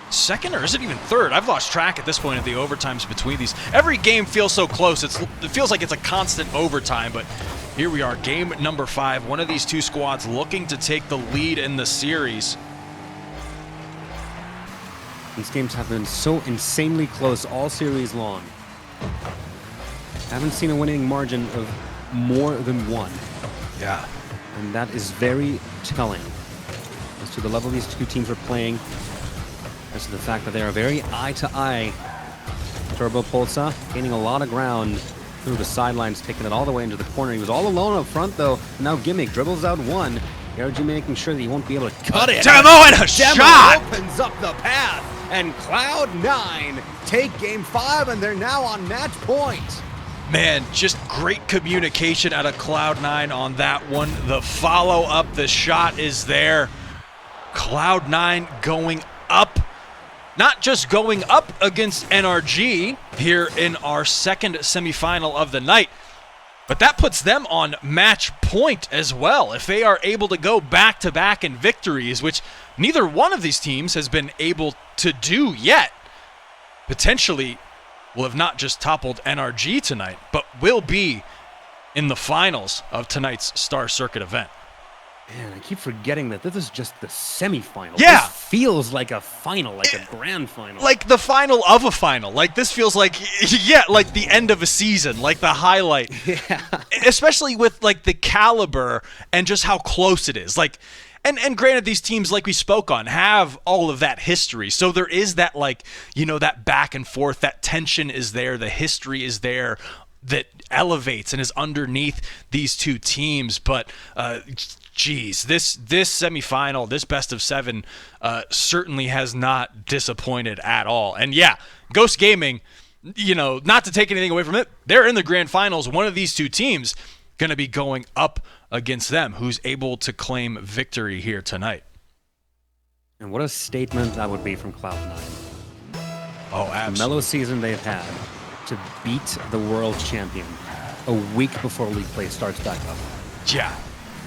second, or is it even third? I've lost track at this point of the overtimes between these. Every game feels so close. It feels like it's a constant overtime, but here we are, game number 5. One of these two squads looking to take the lead in the series. These games have been so insanely close all series long. Haven't seen a winning margin of more than 1. Yeah. And that is very telling as to the level these two teams are playing. As to the fact that they are very eye-to-eye. Turbo Pulsar gaining a lot of ground through the sidelines, taking it all the way into the corner. He was all alone up front, though. Now Gimmick dribbles out one. NRG making sure that he won't be able to cut it. Demo and a shot! Opens up the path, and Cloud9 take game 5, and they're now on match point. Man, just great communication out of Cloud9 on that one. The follow-up, the shot is there. Cloud9 going up. Not just going up against NRG here in our second semifinal of the night, but that puts them on match point as well. If they are able to go back-to-back in victories, which neither one of these teams has been able to do yet, potentially will have not just toppled NRG tonight, but will be in the finals of tonight's Star Circuit event. Man, I keep forgetting that this is just the semifinal. Yeah. This feels like a final, like a grand final. Like the final of a final. Like this feels like, yeah, like the end of a season, like the highlight. Yeah. Especially with like the caliber and just how close it is. Like, and granted, these teams, like we spoke on, have all of that history. So there is that, like, you know, that back and forth, that tension is there, the history is there that elevates and is underneath these two teams. But geez, this semifinal, this best of 7, certainly has not disappointed at all. And yeah, Ghost Gaming, you know, not to take anything away from it, they're in the grand finals. One of these two teams going to be going up against them, who's able to claim victory here tonight. And what a statement that would be from Cloud9. Oh, The absolutely. mellow season they've had to beat the world champion a week before league play starts back up. Yeah,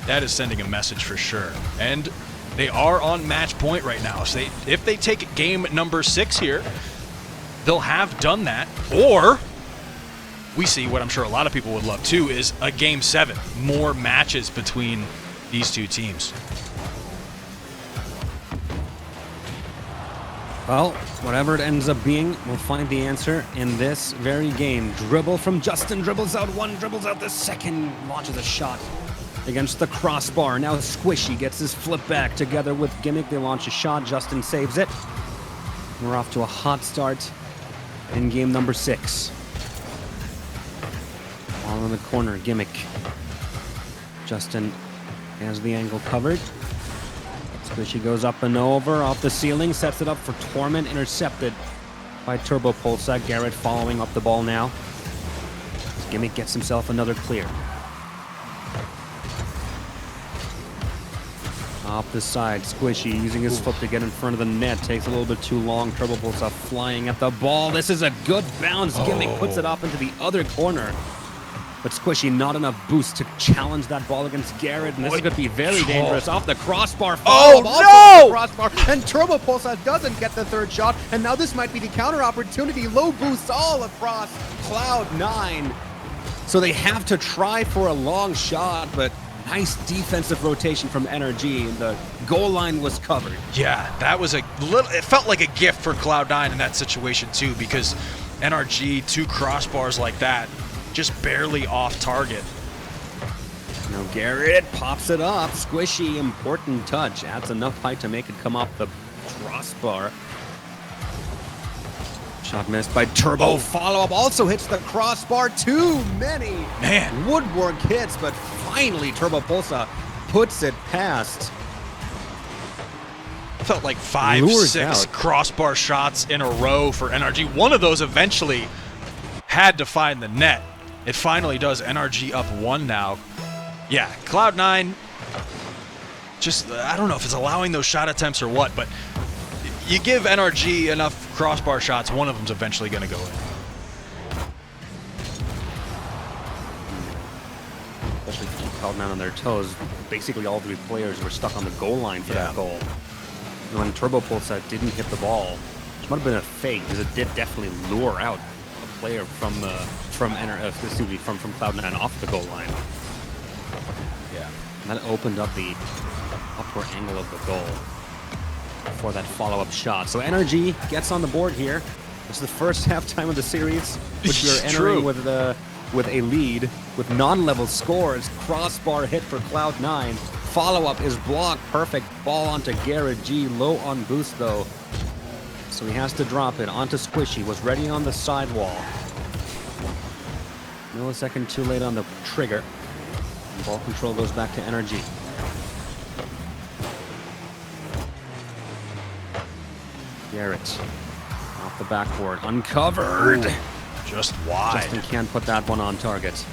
that is sending a message for sure. And they are on match point right now. So if they take game number 6 here, they'll have done that. Or we see what I'm sure a lot of people would love too is a game 7, more matches between these two teams. Well, whatever it ends up being, we'll find the answer in this very game. Dribble from Justin, dribbles out one, dribbles out the second, launches a shot against the crossbar. Now Squishy gets his flip back together with Gimmick. They launch a shot, Justin saves it. We're off to a hot start in game number 6. All in the corner, Gimmick. Justin has the angle covered. Squishy goes up and over, off the ceiling, sets it up for Torment, intercepted by Turbo Pulsa. Garrett following up the ball now. Gimmick gets himself another clear. Off the side, Squishy using his foot to get in front of the net. Takes a little bit too long. Turbo Pulsa flying at the ball. This is a good bounce. Gimmick puts it off into the other corner. But Squishy not enough boost to challenge that ball against Garrett, and this is going to be very dangerous. Off the crossbar. Oh, no! no! Crossbar, and Turbo Pulsa doesn't get the third shot, and now this might be the counter opportunity. Low boosts all across Cloud9. So they have to try for a long shot, but nice defensive rotation from NRG, and the goal line was covered. Yeah, that was a little, it felt like a gift for Cloud9 in that situation too, because NRG, 2 crossbars like that, just barely off target. Now Garrett pops it up. Squishy, important touch. Adds enough height to make it come off the crossbar. Shot missed by Turbo. Follow-up also hits the crossbar. Too many Man. woodwork hits, but finally Turbo Pulsa puts it past. Felt like 5, Lures 6 out. crossbar shots in a row for NRG. One of those eventually had to find the net. It finally does. NRG up 1 now. Yeah, Cloud9 just, I don't know if it's allowing those shot attempts or what, but you give NRG enough crossbar shots, one of them's eventually going to go in. Especially to keep Cloud9 on their toes. Basically all 3 players were stuck on the goal line for that goal. And when Turbo Pulsa didn't hit the ball, which might have been a fake, because it did definitely lure out a player from Cloud9 off the goal line. Yeah. And that opened up the upper angle of the goal for that follow-up shot. So NRG gets on the board here. It's the first halftime of the series, which we are entering with a lead with non-level scores. Crossbar hit for Cloud9. Follow-up is blocked. Perfect ball onto Garrett G. Low on boost though. So he has to drop it onto Squishy. Was ready on the sidewall. Millisecond too late on the trigger. Ball control goes back to NRG. Garrett off the backboard, uncovered. Ooh, just wide. Justin can't put that one on target.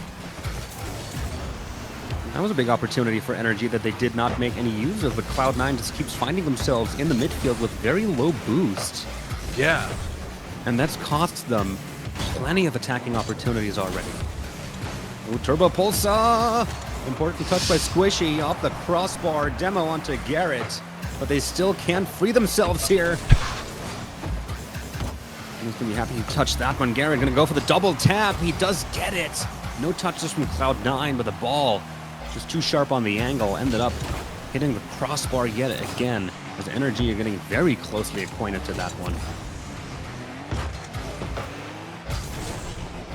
That was a big opportunity for NRG that they did not make any use of, but Cloud9 just keeps finding themselves in the midfield with very low boost. Yeah. And that's cost them plenty of attacking opportunities already. Ooh, Turbo Pulsa! Important touch by Squishy off the crossbar. Demo onto Garrett, but they still can't free themselves here. He's gonna be happy he touched that one. Garrett gonna go for the double tap. He does get it. No touches from Cloud9, but the ball just too sharp on the angle. Ended up hitting the crossbar yet again, as NRG are getting very closely acquainted to that one.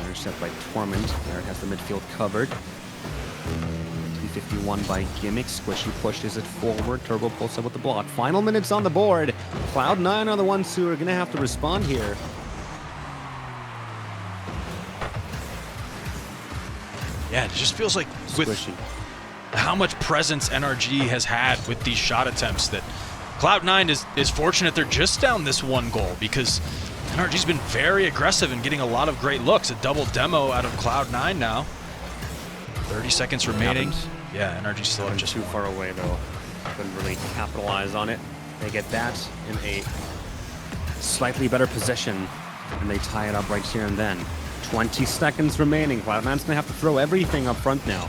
Intercept by Torment. There has the midfield covered. T51 by Gimmick. Squishy pushes it forward. Turbo pulls up with the block. Final minutes on the board. Cloud9 are the ones who are going to have to respond here. Yeah, it just feels like with Squishy. how much presence NRG has had with these shot attempts that Cloud9 is fortunate they're just down this one goal, because NRG's been very aggressive and getting a lot of great looks. A double demo out of Cloud9 now. 30 seconds remaining. Yeah, NRG still up just too far away though. Couldn't really capitalize on it. They get that in a slightly better position, and they tie it up right here and then. 20 seconds remaining. Cloud9's gonna have to throw everything up front now.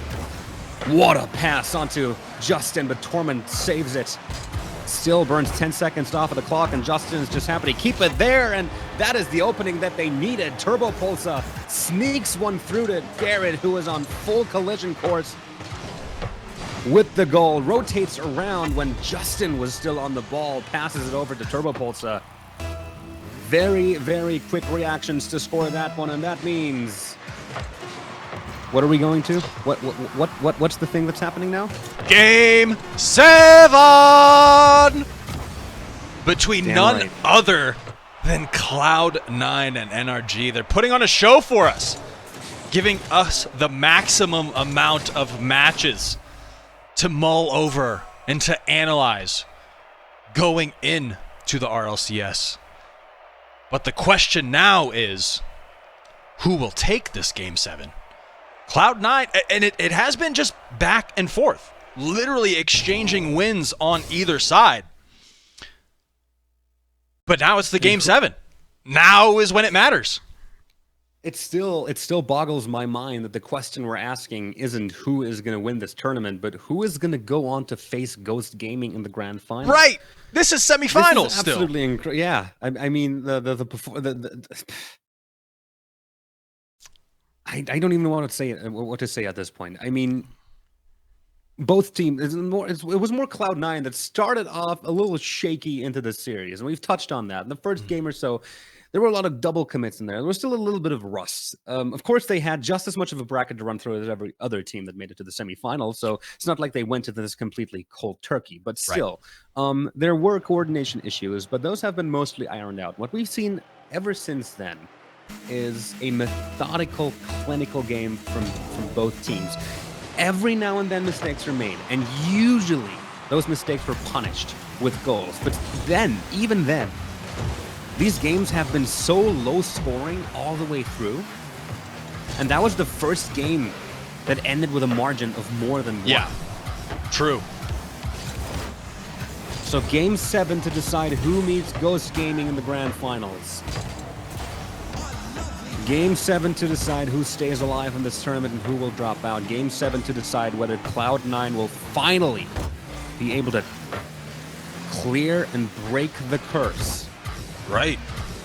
What a pass onto Justin, but Torment saves it. Still burns 10 seconds off of the clock, and Justin is just happy to keep it there, and that is the opening that they needed. Turbo Pulsa sneaks one through to Garrett, who is on full collision course with the goal. Rotates around when Justin was still on the ball, passes it over to Turbo Pulsa. Very, very quick reactions to score that one, and that means... What are we going to? What's the thing that's happening now? Game 7 between none other than Cloud9 and NRG. They're putting on a show for us, giving us the maximum amount of matches to mull over and to analyze going into the RLCS. But the question now is, who will take this Game 7? Cloud9, and it has been just back and forth, literally exchanging wins on either side. But now it's the Game 7. Now is when it matters. It still boggles my mind that the question we're asking isn't who is going to win this tournament, but who is going to go on to face Ghost Gaming in the grand final. Right. This is semifinals this is still. Absolutely yeah. I mean I don't even know what to say at this point. I mean, both teams. It was more Cloud9 that started off a little shaky into the series, and we've touched on that. In the first game or so, there were a lot of double commits in there. There was still a little bit of rust. Of course, they had just as much of a bracket to run through as every other team that made it to the semifinals. So it's not like they went to this completely cold turkey. But still, there were coordination issues, but those have been mostly ironed out. What we've seen ever since then is a methodical, clinical game from both teams. Every now and then mistakes are made, and usually those mistakes were punished with goals. But then, even then, these games have been so low scoring all the way through, and that was the first game that ended with a margin of more than one. Yeah, true. So Game 7 to decide who meets Ghost Gaming in the grand finals. Game 7 to decide who stays alive in this tournament and who will drop out. Game 7 to decide whether Cloud9 will finally be able to clear and break the curse. Right.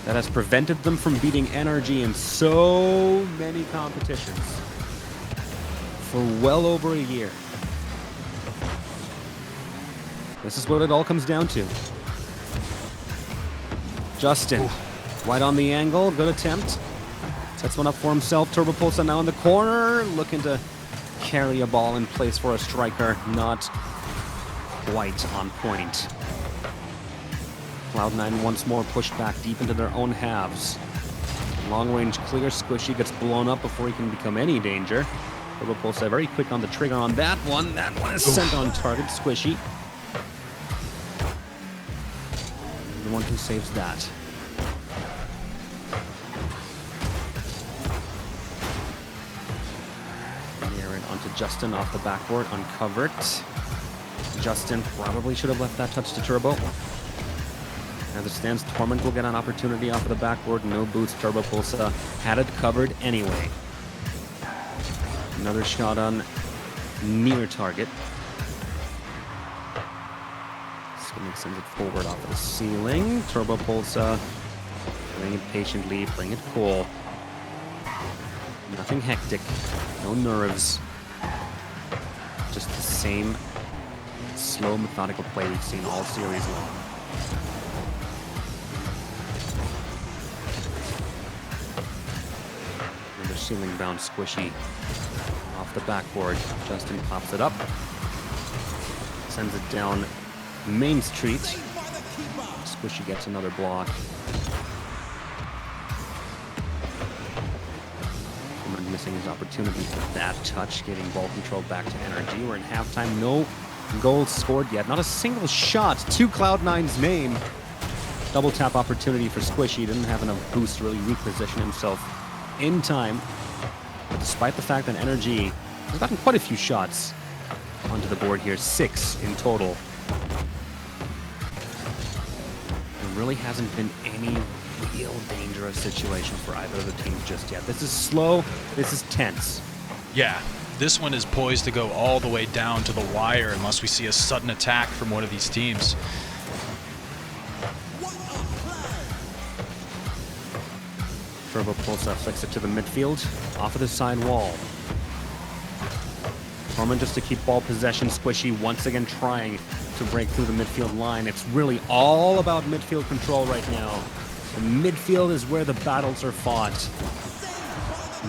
That has prevented them from beating NRG in so many competitions for well over a year. This is what it all comes down to. Justin, wide on the angle, good attempt. Sets one up for himself. Turbo Pulsa now in the corner, looking to carry a ball in place for a striker. Not quite on point. Cloud9 once more pushed back deep into their own halves. Long range clear. Squishy gets blown up before he can become any danger. Turbo Pulsa very quick on the trigger on that one. That one is sent on target. Squishy, the one who saves that. Onto Justin off the backboard, uncovered. Justin probably should have left that touch to Turbo. As it stands, Torment will get an opportunity off of the backboard. No boots. Turbo Pulsa had it covered anyway. Another shot on near target. Swimming sends it forward off of the ceiling. Turbo Pulsa playing it patiently, playing it cool. Nothing hectic. No nerves. Just the slow, methodical play we've seen all series long. Another ceiling-bound squishy off the backboard. Justin pops it up, sends it down Main Street. Squishy gets another block. Missing his opportunity for that touch, getting ball control back to NRG. We're in halftime, no goals scored yet, not a single shot to Cloud9's name. Double tap opportunity for Squishy, didn't have enough boost to really reposition himself in time. But despite the fact that NRG has gotten quite a few shots onto the board here, 6 in total, there really hasn't been any real dangerous situation for either of the teams just yet. This is slow, this is tense. Yeah, this one is poised to go all the way down to the wire unless we see a sudden attack from one of these teams. Turbo Pulsa flicks it to the midfield, off of the side wall. Torment just to keep ball possession. Squishy once again trying to break through the midfield line. It's really all about midfield control right now. The midfield is where the battles are fought.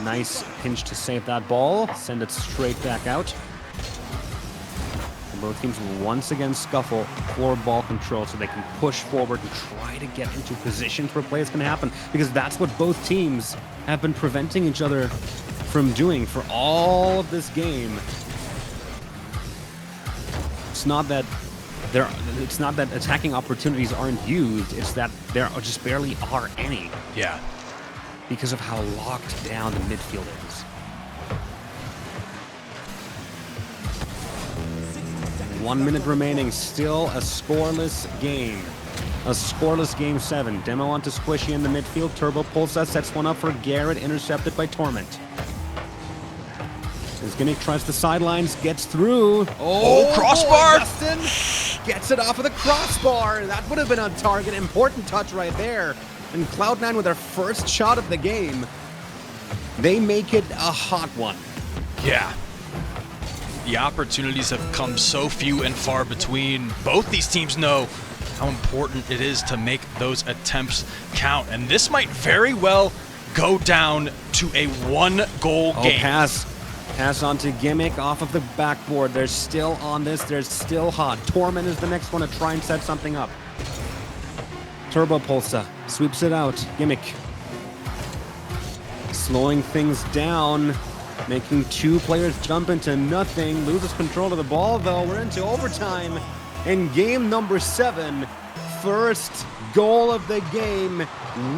Nice pinch to save that ball. Send it straight back out. And both teams will once again scuffle for ball control so they can push forward and try to get into positions where plays can happen. Because that's what both teams have been preventing each other from doing for all of this game. It's not that attacking opportunities aren't used, it's that there just barely are any. Yeah. Because of how locked down the midfield is. 1 minute remaining, still a scoreless game. A scoreless game 7. Demo onto Squishy in the midfield. Turbo Pulsa sets one up for Garrett, intercepted by Torment. As Gimmick tries the sidelines, gets through. Oh, crossbar! Boy, Justin gets it off of the crossbar. That would have been on target. Important touch right there. And Cloud9 with their first shot of the game. They make it a hot one. Yeah. The opportunities have come so few and far between. Both these teams know how important it is to make those attempts count. And this might very well go down to a 1-goal game. Pass on to Gimmick off of the backboard. They're still on this. They're still hot. Torment is the next one to try and set something up. Turbo Pulsa sweeps it out. Gimmick slowing things down, making 2 players jump into nothing. Loses control of the ball, though. We're into overtime in game number 7. First goal of the game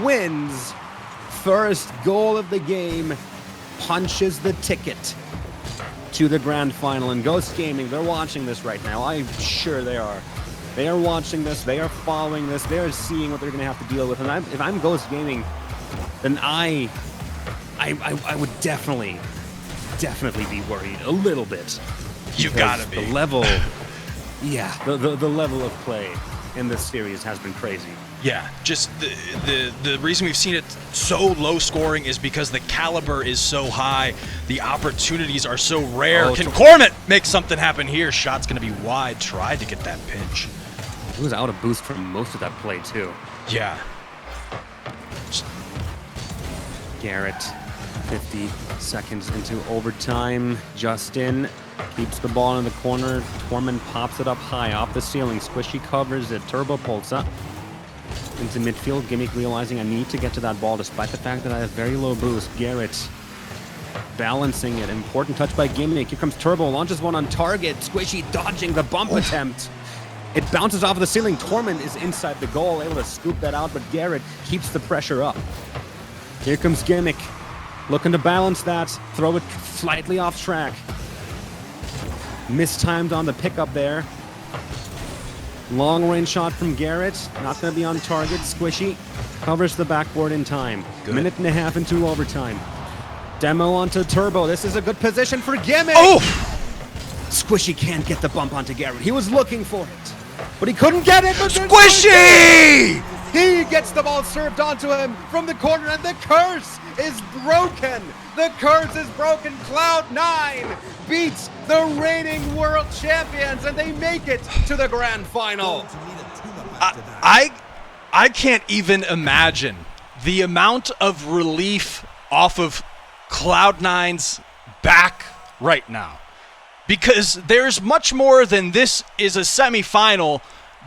wins. First goal of the game punches the ticket to the grand final. And Ghost Gaming, they're watching this right now. I'm sure they are. They are watching this. They are following this. They are seeing what they're going to have to deal with. And if I'm Ghost Gaming, then I would definitely be worried a little bit. You gotta be. The level, yeah, the level of play in this series has been crazy. Yeah, just the reason we've seen it so low scoring is because the caliber is so high. The opportunities are so rare. Oh, Can Cormant make something happen here? Shot's going to be wide. Tried to get that pinch. He was out of boost for most of that play, too. Yeah. Garrett, 50 seconds into overtime. Justin keeps the ball in the corner. Torment pops it up high off the ceiling. Squishy covers it. Turbo Pulsa into midfield. Gimmick realizing I need to get to that ball despite the fact that I have very low boost. Garrett balancing it. Important touch by Gimmick. Here comes Turbo. Launches one on target. Squishy dodging the bump attempt. It bounces off of the ceiling. Torment is inside the goal, able to scoop that out, but Garrett keeps the pressure up. Here comes Gimmick. Looking to balance that. Throw it slightly off track. Mistimed on the pickup there. Long range shot from Garrett. Not going to be on target. Squishy covers the backboard in time. Good. Minute and a half into overtime. Demo onto Turbo. This is a good position for Gimmick. Oh! Squishy can't get the bump onto Garrett. He was looking for it, but he couldn't get it. Squishy! He gets the ball served onto him from the corner, and the curse is broken. The curse is broken. Cloud9 beats the reigning world champions, and they make it to the grand final. I can't even imagine the amount of relief off of Cloud9's back right now. Because there's much more than this is a semifinal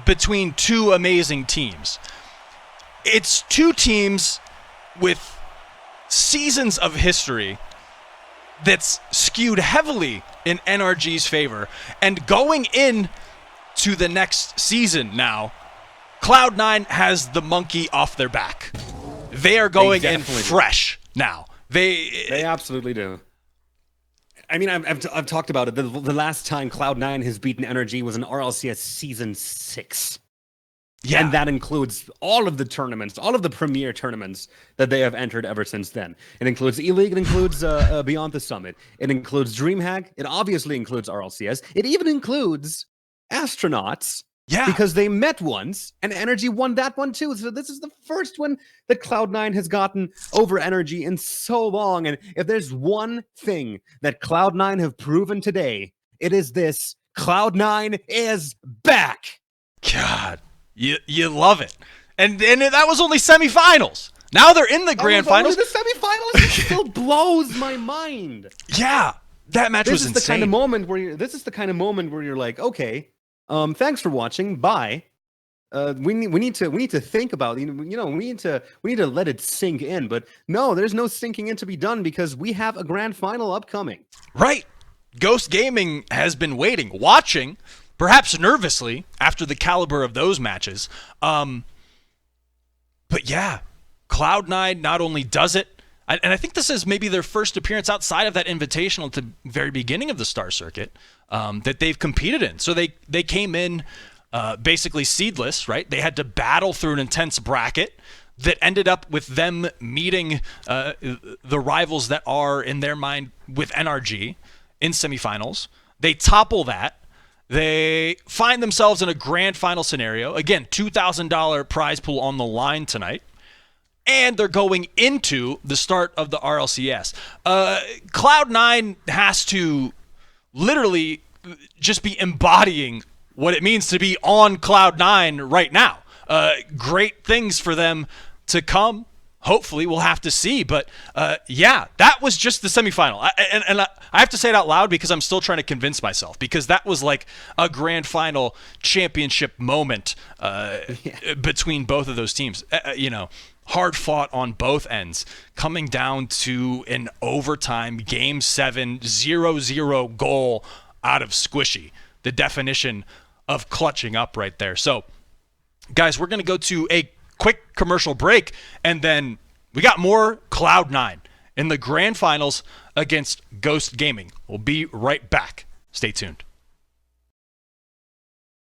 between two amazing teams. It's two teams with seasons of history that's skewed heavily in NRG's favor. And going in to the next season now, Cloud9 has the monkey off their back. They are going in fresh now. They absolutely do. I mean, I've talked about it. The last time Cloud9 has beaten NRG was in RLCS Season 6. Yeah. And that includes all of the tournaments, all of the premier tournaments that they have entered ever since then. It includes E-League, it includes Beyond the Summit, it includes DreamHack, it obviously includes RLCS, it even includes Astronauts. Yeah. Because they met once, and NRG won that one too. So this is the first one that Cloud9 has gotten over NRG in so long. And if there's one thing that Cloud9 have proven today, it is this: Cloud9 is back. God, you love it. And that was only semifinals. Now they're in the grand finals. The semifinals still blows my mind. Yeah, that match was insane. This is the kind of moment where you're like, okay. Thanks for watching. Bye. We need to think about we need to let it sink in. But no, there's no sinking in to be done because we have a grand final upcoming. Right. Ghost Gaming has been waiting, watching, perhaps nervously after the caliber of those matches. But yeah, Cloud9 not only does it, and I think this is maybe their first appearance outside of that invitational at the very beginning of the Star Circuit that they've competed in. So they came in basically seedless, right? They had to battle through an intense bracket that ended up with them meeting the rivals that are, in their mind, with NRG in semifinals. They topple that. They find themselves in a grand final scenario. Again, $2,000 prize pool on the line tonight. And they're going into the start of the RLCS. Cloud9 has to literally just be embodying what it means to be on Cloud9 right now. Great things for them to come. Hopefully, we'll have to see. But yeah, that was just the semifinal. I have to say it out loud because I'm still trying to convince myself, because that was like a grand final championship moment between both of those teams. Hard fought on both ends, coming down to an overtime Game 7 0-0 goal out of Squishy. The definition of clutching up right there. So, guys, we're going to go to a quick commercial break, and then we got more Cloud9 in the grand finals against Ghost Gaming. We'll be right back. Stay tuned.